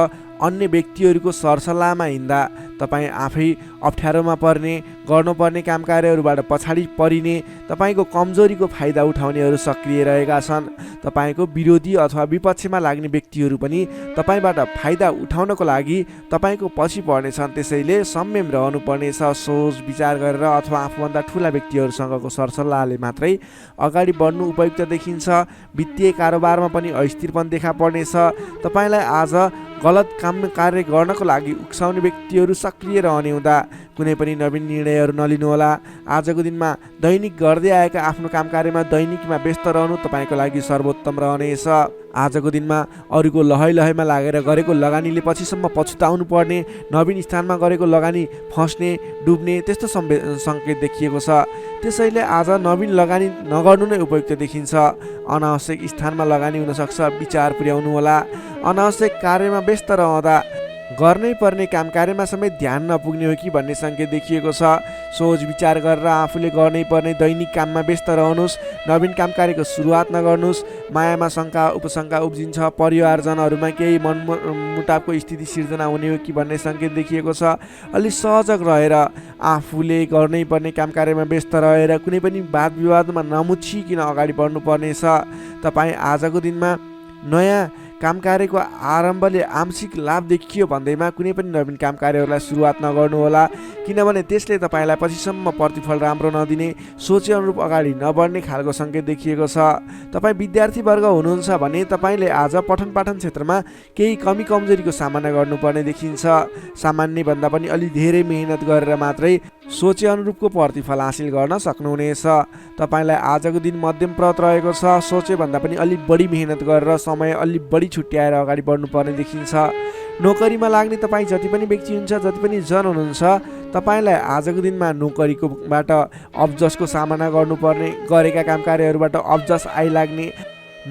अन्य व्यक्तिहरूको सरसल्लाहमा हिँड्दा तपाईँ आफै अप्ठ्यारोमा पर्ने, गर्नुपर्ने काम कार्यहरूबाट पछाडि परिने, तपाईँको कमजोरीको फाइदा उठाउनेहरू सक्रिय रहेका छन्। तपाईँको विरोधी अथवा विपक्षमा लाग्ने व्यक्तिहरू पनि तपाईँबाट फाइदा उठाउनको लागि तपाईँको पछि पर्नेछन्। त्यसैले संयम रहनुपर्नेछ। सोच विचार गरेर अथवा आफूभन्दा ठुला व्यक्तिहरूसँगको सरसल्लाहले मात्रै अगाडि बढ्नु उपयुक्त देखिन्छ। वित्तीय कारोबारमा पनि अस्थिरपन देखा पर्नेछ। तपाईँलाई आज गलत काम कार्य गर्नको लागि उक्साउने व्यक्तिहरू सक्रिय रहने हुँदा कुनै पनि नवीन निर्णयहरू नलिनुहोला। आजको दिनमा दैनिक गर्दै आएका आफ्नो काम कार्यमा दैनिकमा व्यस्त रहनु तपाईँको लागि सर्वोत्तम रहनेछ। आजको दिनमा अरूको लहै लहैमा लागेर गरेको लगानीले पछिसम्म पछुताउनु पर्ने, नवीन स्थानमा गरेको लगानी फस्ने, डुब्ने त्यस्तो सङ्केत देखिएको छ। त्यसैले आज नवीन लगानी नगर्नु नै उपयुक्त देखिन्छ। अनावश्यक स्थानमा लगानी हुनसक्छ, विचार पुर्याउनु होला। अनावश्यक कार्यमा व्यस्त रहँदा गर्नै पर्ने काम कार्यमा समेत ध्यान नपुग्ने हो कि भन्ने सङ्केत देखिएको छ। सोच विचार गरेर आफूले गर्नै पर्ने दैनिक काममा व्यस्त रहनुहोस्। नवीन काम कार्यको सुरुवात नगर्नुहोस्। मायामा शङ्का उपशङ्का उब्जिन्छ। परिवारजनहरूमा केही मनमुटावको स्थिति सिर्जना हुने हो कि भन्ने सङ्केत देखिएको छ। अलि सहजग रहेर आफूले गर्नै पर्ने काम कार्यमा व्यस्त रहेर कुनै पनि वाद विवादमा नमुछिकन अगाडि बढ्नुपर्नेछ। तपाईँ आजको दिनमा नयाँ काम कार्यको आरम्भले आंशिक लाभ देखियो भन्दैमा कुनै पनि नवीन काम कार्यहरूलाई सुरुवात नगर्नुहोला। किनभने त्यसले तपाईँलाई पछिसम्म प्रतिफल राम्रो नदिने, सोचे अनुरूप अगाडि नबढ्ने खालको सङ्केत देखिएको छ। तपाईँ विद्यार्थी वर्ग हुनुहुन्छ भने तपाईँले आज पठन पाठन क्षेत्रमा केही कमी कमजोरीको सामना गर्नुपर्ने देखिन्छ। सामान्यभन्दा पनि अलि धेरै मेहनत गरेर मात्रै सोचे अनुरूपको प्रतिफल हासिल गर्न सक्नुहुनेछ। तपाईँलाई आजको दिन मध्यमप्रद रहेको छ। सोचे भन्दा पनि अलि बढी मेहनत गरेर समय अलि बढी छुट्याएर अगाडि बढ्नुपर्ने देखिन्छ। नोकरीमा लाग्ने तपाईँ जति पनि व्यक्ति हुनुहुन्छ, जति पनि जन हुनुहुन्छ, तपाईँलाई आजको दिनमा नोकरीकोबाट अब्जसको सामना गर्नुपर्ने, गरेका काम कार्यहरूबाट अब्जस आइलाग्ने,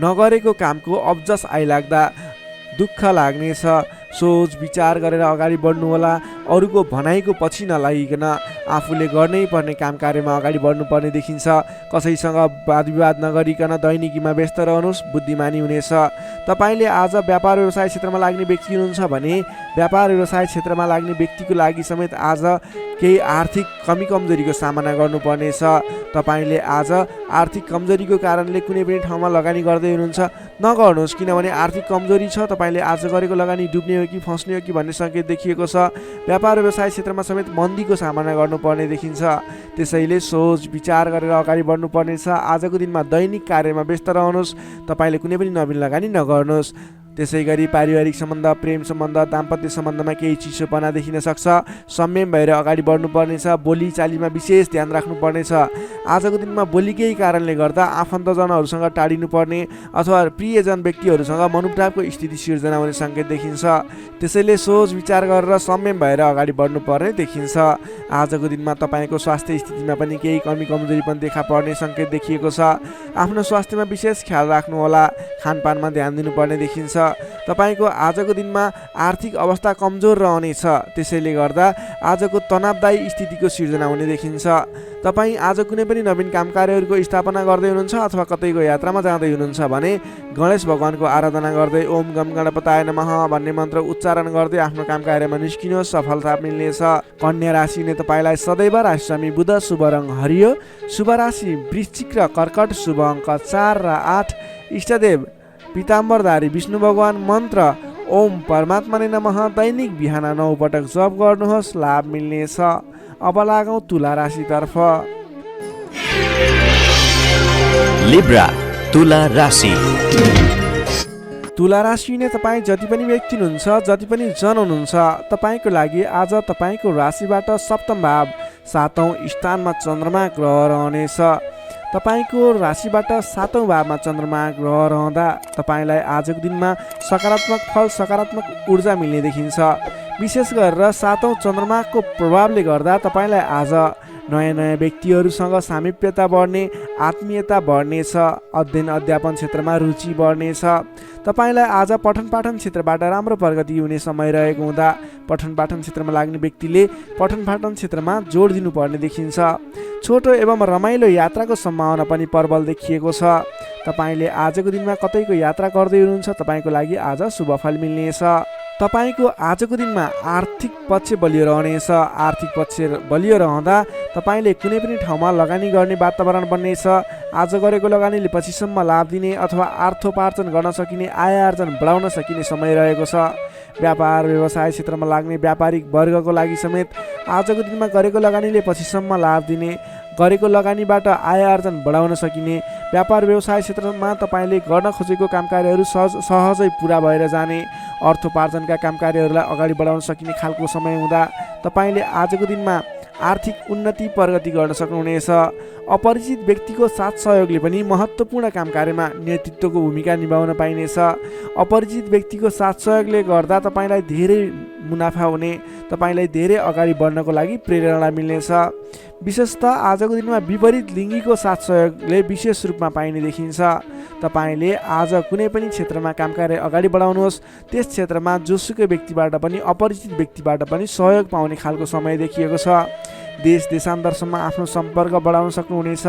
नगरेको कामको अब्जस आइलाग्दा दुःख लाग्नेछ। सोच विचार गरेर अगाडि बढ्नुहोला। अरूको भनाइको पछि नलागिकन आफूले गर्नै पर्ने काम कार्यमा अगाडि बढ्नुपर्ने देखिन्छ। कसैसँग वाद विवाद नगरिकन दैनिकीमा व्यस्त रहनुहोस्, बुद्धिमानी हुनेछ। तपाईँले आज व्यापार व्यवसाय क्षेत्रमा लाग्ने व्यक्ति हुनुहुन्छ भने व्यापार व्यवसाय क्षेत्रमा लाग्ने व्यक्तिको लागि समेत आज केही आर्थिक कमी कमजोरीको सामना गर्नुपर्नेछ। तपाईँले आज आर्थिक कमजोरीको कारणले कुनै पनि ठाउँमा लगानी गर्दै हुनुहुन्छ, नगर्नुहोस्। किनभने आर्थिक कमजोरी छ। तपाईँले आज गरेको लगानी डुब्ने हो कि फस्ने हो कि भन्ने सङ्केत देखिएको छ। व्यापार व्यवसाय क्षेत्रमा समेत मन्दीको सामना गर्नुपर्ने देखिन्छ। त्यसैले सोच विचार गरेर अगाडि बढ्नुपर्नेछ। आजको दिनमा दैनिक कार्यमा व्यस्त रहनुहोस्। तपाईँले कुनै पनि नवीन लगानी नगर्नुहोस्। त्यसै गरी पारिवारिक सम्बन्ध, प्रेम सम्बन्ध, दाम्पत्य सम्बन्धमा केही चिसोपना देखिन सक्छ। संयम भएर अगाडि बढ्नुपर्नेछ। बोली चालीमा विशेष ध्यान राख्नुपर्नेछ। आजको दिनमा बोलीकै कारणले गर्दा आफन्तजनहरूसँग टाढिनुपर्ने अथवा प्रियजन व्यक्तिहरूसँग मनमुटावको स्थिति सिर्जना हुने सङ्केत देखिन्छ। त्यसैले सोच विचार गरेर संयम भएर अगाडि बढ्नुपर्ने देखिन्छ। आजको दिनमा तपाईँको स्वास्थ्य स्थितिमा पनि केही कमी कमजोरी पनि देखा पर्ने सङ्केत देखिएको छ। आफ्नो स्वास्थ्यमा विशेष ख्याल राख्नुहोला। खानपानमा ध्यान दिनुपर्ने देखिन्छ। तपाईँको आजको दिनमा आर्थिक अवस्था कमजोर रहनेछ। त्यसैले गर्दा आजको तनावदायी स्थितिको सिर्जना हुने देखिन्छ। तपाईँ आज कुनै पनि नवीन काम कार्यहरूको स्थापना गर्दै हुनुहुन्छ अथवा कतैको यात्रामा जाँदै हुनुहुन्छ भने गणेश भगवानको आराधना गर्दै ओम गम गणपताय नमः भन्ने मन्त्र उच्चारण गर्दै आफ्नो काम कार्यमा निस्किनुहोस्, सफलता मिल्नेछ। कन्या राशिले तपाईँलाई सदैव राशिस्वामी बुध, शुभ रङ हरियो, शुभ राशि वृश्चिक र कर्कट, शुभ अङ्क 4 र 8, इष्टदेव पीताम्बरधारी विष्णु भगवान, मन्त्र ओम परमात्मा नै नमः। दैनिक बिहान 9 पटक जप गर्नुहोस्, लाभ मिल्नेछ। अब लागौँ तुला राशितर्फ। लिब्रा तुला राशि। तुला राशि नै तपाईँ जति पनि व्यक्ति हुनुहुन्छ, जति पनि जन हुनुहुन्छ, तपाईँको लागि आज तपाईँको राशिबाट सप्तम भाव 7औं स्थानमा चन्द्रमा ग्रह रहनेछ। तपाईँको राशिबाट 7औं भावमा चन्द्रमा ग्रह रहँदा तपाईँलाई आजको दिनमा सकारात्मक फल, सकारात्मक ऊर्जा मिल्ने देखिन्छ। विशेष गरेर 7औं चन्द्रमाको प्रभावले गर्दा तपाईँलाई आज नयाँ नयाँ व्यक्तिहरूसँग सामिप्यता बढ्ने, आत्मीयता बढ्नेछ। अध्ययन अध्यापन क्षेत्रमा रुचि बढ्नेछ। तपाईँलाई आज पठन पाठन क्षेत्रबाट राम्रो प्रगति हुने समय रहेको हुँदा पठन पाठन क्षेत्रमा लाग्ने व्यक्तिले पठन पाठन क्षेत्रमा जोड दिनुपर्ने देखिन्छ। छोटो एवं रमाइलो यात्राको सम्भावना पनि प्रबल देखिएको छ। तपाईँले आजको दिनमा कतैको यात्रा गर्दै हुनुहुन्छ, तपाईँको लागि आज शुभ फल मिल्नेछ। तपाईँको आजको दिनमा आर्थिक पक्ष बलियो रहनेछ। आर्थिक पक्ष बलियो रहँदा तपाईँले कुनै पनि ठाउँमा लगानी गर्ने वातावरण बन्नेछ। आज गरेको लगानीले पछिसम्म लाभ दिने अथवा अर्थोपार्जन गर्न सकिने, आय आर्जन बढाउन सकिने समय रहेको छ। व्यापार व्यवसाय क्षेत्रमा लाग्ने व्यापारिक वर्गको लागि समेत आजको दिनमा गरेको लगानीले पछिसम्म लाभ दिने, गरेको लगानीबाट आय आर्जन बढाउन सकिने, व्यापार व्यवसाय क्षेत्रमा तपाईँले गर्न खोजेको काम कार्यहरू सहजै पुरा भएर जाने, अर्थोपार्जनका काम कार्यहरूलाई अगाडि बढाउन सकिने खालको समय हुँदा तपाईँले आजको दिनमा आर्थिक उन्नति प्रगति गर्न सक्नुहुनेछ। अपरिचित व्यक्तिको साथ सहयोगले पनि महत्त्वपूर्ण काम कार्यमा नेतृत्वको भूमिका निभाउन पाइनेछ। अपरिचित व्यक्तिको साथ सहयोगले गर्दा तपाईँलाई धेरै मुनाफा हुने, तपाईँलाई धेरै अगाडि बढ्नको लागि प्रेरणा मिल्नेछ। विशेषतः आजको दिनमा विपरीत लिङ्गीको साथ सहयोगले विशेष रूपमा पाइने देखिन्छ। तपाईँले आज कुनै पनि क्षेत्रमा काम कार्य अगाडि बढाउनुहोस्, त्यस क्षेत्रमा जोसुकै व्यक्तिबाट पनि, अपरिचित व्यक्तिबाट पनि सहयोग पाउने खालको समय देखिएको छ। देश देशान्तरसम्म आफ्नो सम्पर्क बढाउन सक्नुहुनेछ।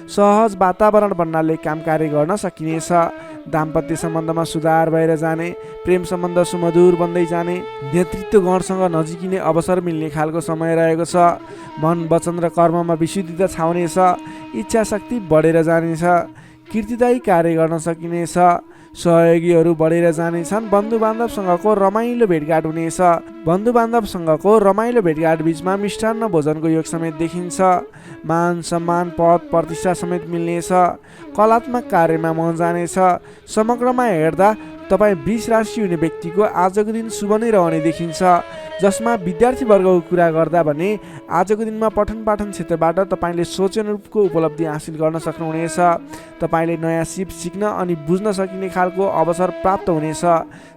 सहज वातावरण बन्नाले काम कार्य गर्न सकिनेछ। दाम्पत्य सम्बन्धमा सुधार भएर जाने, प्रेम सम्बन्ध सुमधुर बन्दै जाने, नेतृत्व गणसँग नजिकिने अवसर मिल्ने खालको समय रहेको छ। मन, वचन र कर्ममा विशुद्धता छाउनेछ। इच्छा शक्ति बढेर जानेछ। कीर्तिदायी कार्य गर्न सकिनेछ। सहयोगीहरू बढेर जानेछन्। बन्धुबान्धवसँगको रमाइलो भेटघाट हुनेछ। बन्धुबान्धवसँगको रमाइलो भेटघाट बिचमा मिष्टान्न भोजनको योग समेत देखिन्छ। मान सम्मान पद प्रतिष्ठा समेत मिल्नेछ। कलात्मक कार्यमा मन जानेछ। समग्रमा हेर्दा तपाईँ वृष राशि हुने व्यक्तिको आजको दिन शुभ नै रहने देखिन्छ। जसमा विद्यार्थी वर्गको कुरा गर्दा भने आजको दिनमा पठन पाठन क्षेत्रबाट तपाईँले सोचे अनुरूपको उपलब्धि हासिल गर्न सक्नुहुनेछ। तपाईँले नयाँ सिप सिक्न अनि बुझ्न सकिने खालको अवसर प्राप्त हुनेछ।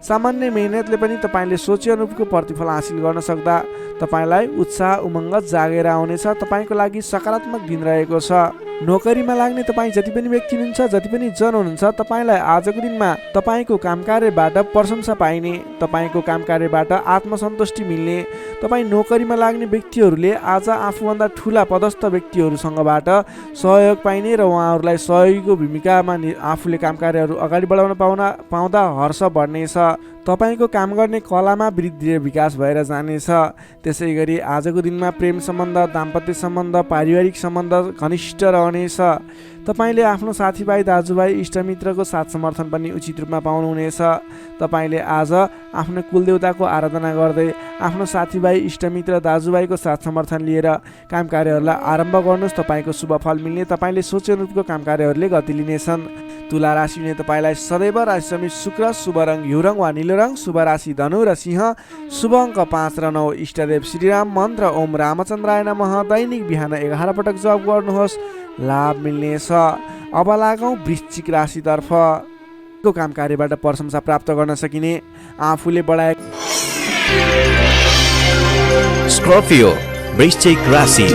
सामान्य मेहनतले पनि तपाईँले सोचे अनुरूपको प्रतिफल हासिल गर्न सक्दा तपाईँलाई उत्साह उमङ्ग जागेर आउनेछ। तपाईँको लागि सकारात्मक दिन रहेको छ। नोकरीमा लाग्ने तपाईँ जति पनि व्यक्ति हुनुहुन्छ, जति पनि जन हुनुहुन्छ, तपाईँलाई आजको दिनमा तपाईँको काम कार्यबाट प्रशंसा पाइने, तपाईँको काम कार्यबाट आत्मसन्तुष्टि मिल्ने। तपाईँ नोकरीमा लाग्ने व्यक्तिहरूले आज आफूभन्दा ठुला पदस्थ व्यक्तिहरूसँगबाट सहयोग पाइने र उहाँहरूलाई सहयोगीको भूमिकामा आफूले काम कार्यहरू अगाडि बढाउन पाउँदा हर्ष बढ्नेछ। तपाईँको काम गर्ने कलामा वृद्धि र विकास भएर जानेछ। त्यसै गरी आजको दिनमा प्रेम सम्बन्ध, दाम्पत्य सम्बन्ध, पारिवारिक सम्बन्ध घनिष्ठ रहनेछ। तपाईँले आफ्नो साथीभाइ, दाजुभाइ, इष्टमित्रको साथ समर्थन पनि उचित रूपमा पाउनुहुनेछ। तपाईँले आज आफ्नो कुलदेवताको आराधना गर्दै आफ्नो साथीभाइ, इष्टमित्र, दाजुभाइको साथ समर्थन लिएर काम कार्यहरूलाई आरम्भ गर्नुहोस्। तपाईँको शुभ फल मिल्ने। तपाईँले सोचे अनुरूपको काम कार्यहरूले गति लिनेछन्। तुला राशि हुने तपाईँलाई सदैव राशि समित शुक्र, शुभ रङ घिउ रङ वा निलो रङ, शुभ राशि धनु र सिंह, शुभ अङ्क 5 र 9, इष्टदेव श्रीराम, मन्त्र ओम रामचन्द्राय नमः। दैनिक बिहान 11 पटक जप गर्नुहोस्, लाभ मिल्नेछ। अब लागौँ वृश्चिक राशितर्फ। को काम कार्यबाट प्रशंसा प्राप्त गर्न सकिने, आफूले बढाएको। स्कर्पियो वृश्चिक राशि।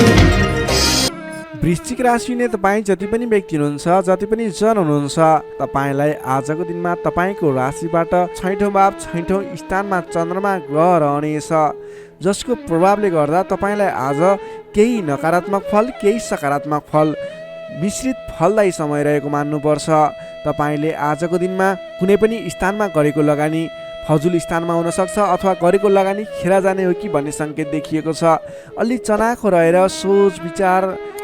वृश्चिक राशि हुने तपाईँ जति पनि व्यक्ति हुनुहुन्छ, जति पनि जन हुनुहुन्छ, तपाईँलाई आजको दिनमा तपाईँको राशिबाट 6औं भाव 6औं स्थानमा चन्द्रमा ग्रह रहनेछ। जसको प्रभावले गर्दा तपाईँलाई आज केही नकारात्मक फल, केही सकारात्मक फल मिश्रित फलदायी समय रहेको मान्नुपर्छ। तपाईँले आजको दिनमा कुनै पनि स्थानमा गरेको लगानी फजुल स्थानमा हुनसक्छ अथवा गरेको लगानी खेर जाने हो कि भन्ने सङ्केत देखिएको छ। अलि चनाखो रहेर सोच विचार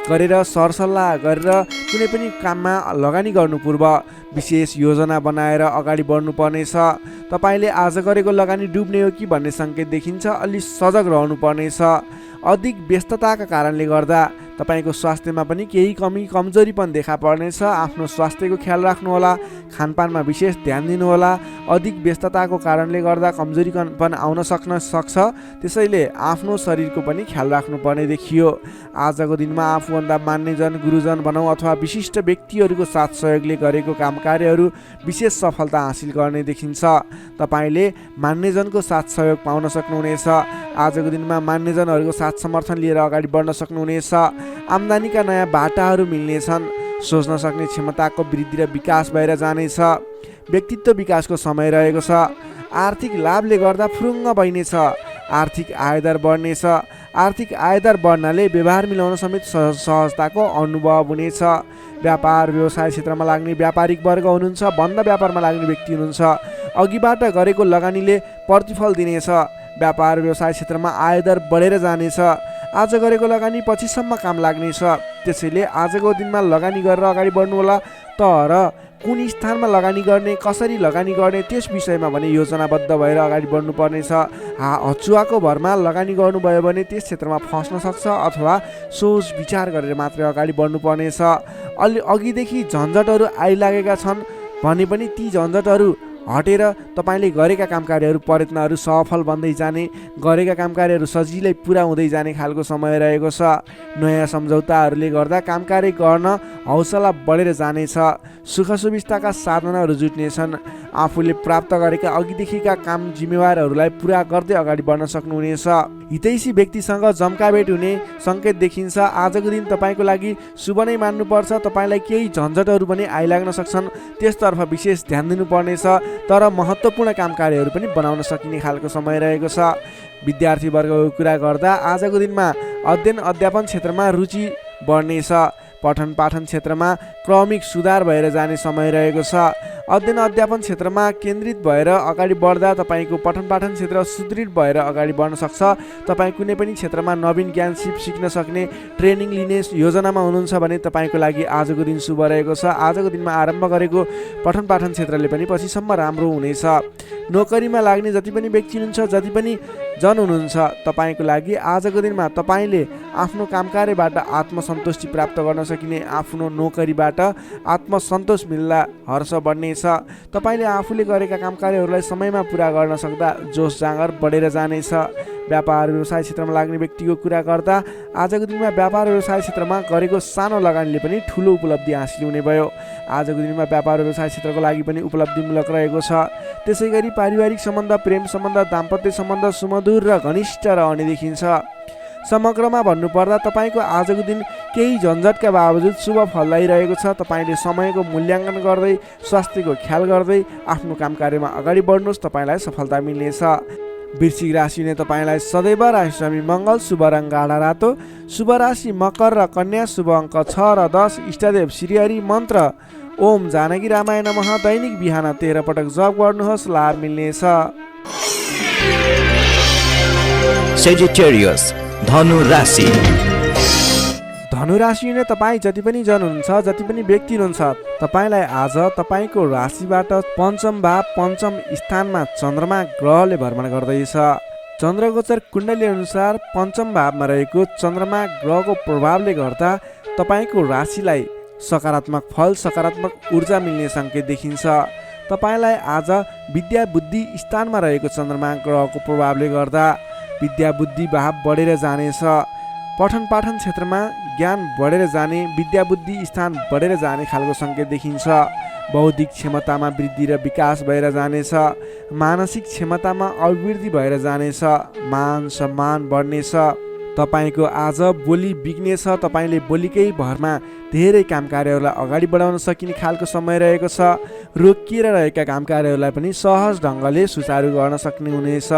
गरेर सरसल्लाह गरेर कुनै पनि काममा लगानी गर्नु पूर्व विशेष योजना बनाएर अगाडि बढ्नुपर्नेछ। तपाईँले आज गरेको लगानी डुब्ने हो कि भन्ने सङ्केत देखिन्छ। अलि सजग रहनुपर्नेछ। अधिक व्यस्तताका कारणले गर्दा तपाईँको स्वास्थ्यमा पनि केही कमजोरी पनि देखा पर्नेछ। आफ्नो स्वास्थ्यको ख्याल राख्नुहोला। खानपानमा विशेष ध्यान दिनुहोला। अधिक व्यस्तताको कारणले गर्दा कमजोरी पनि आउन सक्छ। त्यसैले आफ्नो शरीरको पनि ख्याल राख्नुपर्ने देखियो। आजको दिनमा आफूभन्दा मान्यजन, गुरुजन भनौँ अथवा विशिष्ट व्यक्तिहरूको साथ सहयोगले गरेको काम कार्यहरू विशेष सफलता हासिल गर्ने देखिन्छ। तपाईँले मान्यजनको साथ सहयोग पाउन सक्नुहुनेछ। आजको दिनमा मान्यजनहरूको साथ समर्थन लिएर अगाडि बढ्न सक्नुहुनेछ। आम्दानीका नयाँ बाटाहरू मिल्नेछन्। सोच्न सक्ने क्षमताको वृद्धि र विकास भएर जानेछ। व्यक्तित्व विकासको समय रहेको छ। आर्थिक लाभले गर्दा फुरुङ्ग बहिनेछ। आर्थिक आयदर बढ्नेछ। आर्थिक आयदर बढ्नाले व्यवहार मिलाउन समेत सहजताको अनुभव हुनेछ। व्यापार व्यवसाय क्षेत्रमा लाग्ने व्यापारिक वर्ग हुनुहुन्छ, बन्द व्यापारमा लाग्ने व्यक्ति हुनुहुन्छ, अघिबाट गरेको लगानीले प्रतिफल दिनेछ। व्यापार व्यवसाय क्षेत्रमा आयदर बढेर जानेछ। आज गरेको लगानी पछिसम्म काम लाग्नेछ। त्यसैले आजको दिनमा लगानी गरेर अगाडि बढ्नु होला। तर कुन स्थानमा लगानी गर्ने, कसरी लगानी गर्ने त्यस विषयमा भने योजनाबद्ध भएर अगाडि बढ्नु पर्नेछ। हचुवाको भरमा लगानी गर्नुभयो भने त्यस क्षेत्रमा फस्न सक्छ अथवा सोच विचार गरेर मात्रै अगाडि बढ्नु पर्नेछ। अलि अघिदेखि झन्झटहरू आइलागेका छन् भने पनि ती झन्झटहरू हटेर तपाईँले गरेका काम कार्यहरू प्रयत्नहरू सफल बन्दै जाने, गरेका काम कार्यहरू सजिलै पुरा हुँदै जाने खालको समय रहेको छ। नयाँ सम्झौताहरूले गर्दा काम कार्य गर्न हौसला बढेर जानेछ। सुख सुविस्ताका साधनाहरू जुट्नेछन्। आफूले प्राप्त गरेका अघिदेखिका काम जिम्मेवारहरूलाई पुरा गर्दै अगाडि बढ्न सक्नुहुनेछ। हितैषी व्यक्तिसँग जम्काभेट हुने सङ्केत देखिन्छ। आजको दिन तपाईँको लागि शुभ नै मान्नुपर्छ। तपाईँलाई केही झन्झटहरू पनि आइलाग्न सक्छन्, त्यसतर्फ विशेष ध्यान दिनुपर्नेछ। तर महत्त्वपूर्ण काम कार्यहरू पनि बनाउन सकिने खालको समय रहेको छ। विद्यार्थी वर्गको कुरा गर्दा आजको दिनमा अध्ययन अध्यापन क्षेत्रमा रुचि बढ्नेछ। पठन पाठन क्षेत्रमा क्रमिक सुधार भएर जाने समय रहेको छ। अध्ययन अध्यापन क्षेत्रमा केन्द्रित भएर अगाडि बढ्दा तपाईँको पठन पाठन क्षेत्र सुदृढ भएर अगाडि बढ्न सक्छ। तपाईँ कुनै पनि क्षेत्रमा नवीन ज्ञान सिक्न सक्ने ट्रेनिङ लिने योजनामा हुनुहुन्छ भने तपाईँको लागि आजको दिन शुभ रहेको छ। आजको दिनमा आरम्भ गरेको पठन पाठन क्षेत्रले पनि पछिसम्म राम्रो हुनेछ। नोकरीमा लाग्ने जति पनि व्यक्ति हुनुहुन्छ, जति पनि जन हुनुहुन्छ, तपाईँको लागि आजको दिनमा तपाईँले आफ्नो कामकार्यबाट आत्मसन्तुष्टि प्राप्त गर्न सकिने, आफ्नो नोकरीबाट आत्मसन्तोष मिल्दा हर्ष बढ्नेछ। तपाईँले आफूले गरेका कामकार्यहरूलाई समयमा पुरा गर्न सक्दा जोस जाँगर बढेर जानेछ। व्यापार व्यवसाय क्षेत्रमा लाग्ने व्यक्तिको कुरा गर्दा आजको दिनमा व्यापार व्यवसाय क्षेत्रमा गरेको सानो लगानीले पनि ठुलो उपलब्धि हासिल हुने भयो। आजको दिनमा व्यापार व्यवसाय क्षेत्रको लागि पनि उपलब्धिमूलक रहेको छ। त्यसै गरी पारिवारिक सम्बन्ध, प्रेम सम्बन्ध, दाम्पत्य सम्बन्ध सुमधुर र घनिष्ठ रहने देखिन्छ। समग्रमा भन्नुपर्दा तपाईँको आजको दिन केही झन्झटका बावजुद शुभ फलदायी रहेको छ। तपाईँले समयको मूल्याङ्कन गर्दै, स्वास्थ्यको ख्याल गर्दै आफ्नो कामकार्यमा अगाडि बढ्नुहोस्, तपाईँलाई सफलता मिल्नेछ। वृश्चिक राशिले तपाईँलाई सदैव राशिस्वामी मङ्गल, शुभ रङ गाढा रातो, शुभ राशि मकर र कन्या, शुभ अङ्क 6 र 10, इष्टदेव श्रीहरि, मन्त्र ओम जानकी रामाय नमः। दैनिक बिहान 13 पटक जप गर्नुहोस्, लाभ मिल्नेछ। Sagittarius, धनु राशि। धनु राशिले तपाईँ जति पनि जन हुनुहुन्छ, जति पनि व्यक्ति हुनुहुन्छ, तपाईँलाई आज तपाईँको राशिबाट पञ्चम भाव, पञ्चम स्थानमा चन्द्रमा ग्रहले भ्रमण गर्दैछ। चन्द्रगोचर कुण्डली अनुसार पञ्चम भावमा रहेको चन्द्रमा ग्रहको प्रभावले गर्दा तपाईँको राशिलाई सकारात्मक फल, सकारात्मक ऊर्जा मिल्ने सङ्केत देखिन्छ। तपाईँलाई आज विद्या बुद्धि स्थानमा रहेको चन्द्रमा ग्रहको प्रभावले गर्दा विद्या बुद्धि भाव बढेर जानेछ। पठन पाठन क्षेत्रमा ज्ञान बढेर जाने, विद्या बुद्धि स्थान बढेर जाने खालको सङ्केत देखिन्छ। बौद्धिक क्षमतामा वृद्धि र विकास भएर जानेछ। मानसिक क्षमतामा अभिवृद्धि भएर जानेछ। मान सम्मान बढ्नेछ। तपाईँको आज बोली बिग्नेछ। तपाईँले बोलीकै भरमा धेरै काम कार्यहरूलाई अगाडि बढाउन सकिने खालको समय रहेको छ। रोकिएर रहेका काम कार्यहरूलाई पनि सहज ढङ्गले सुचारू गर्न सक्ने हुनेछ।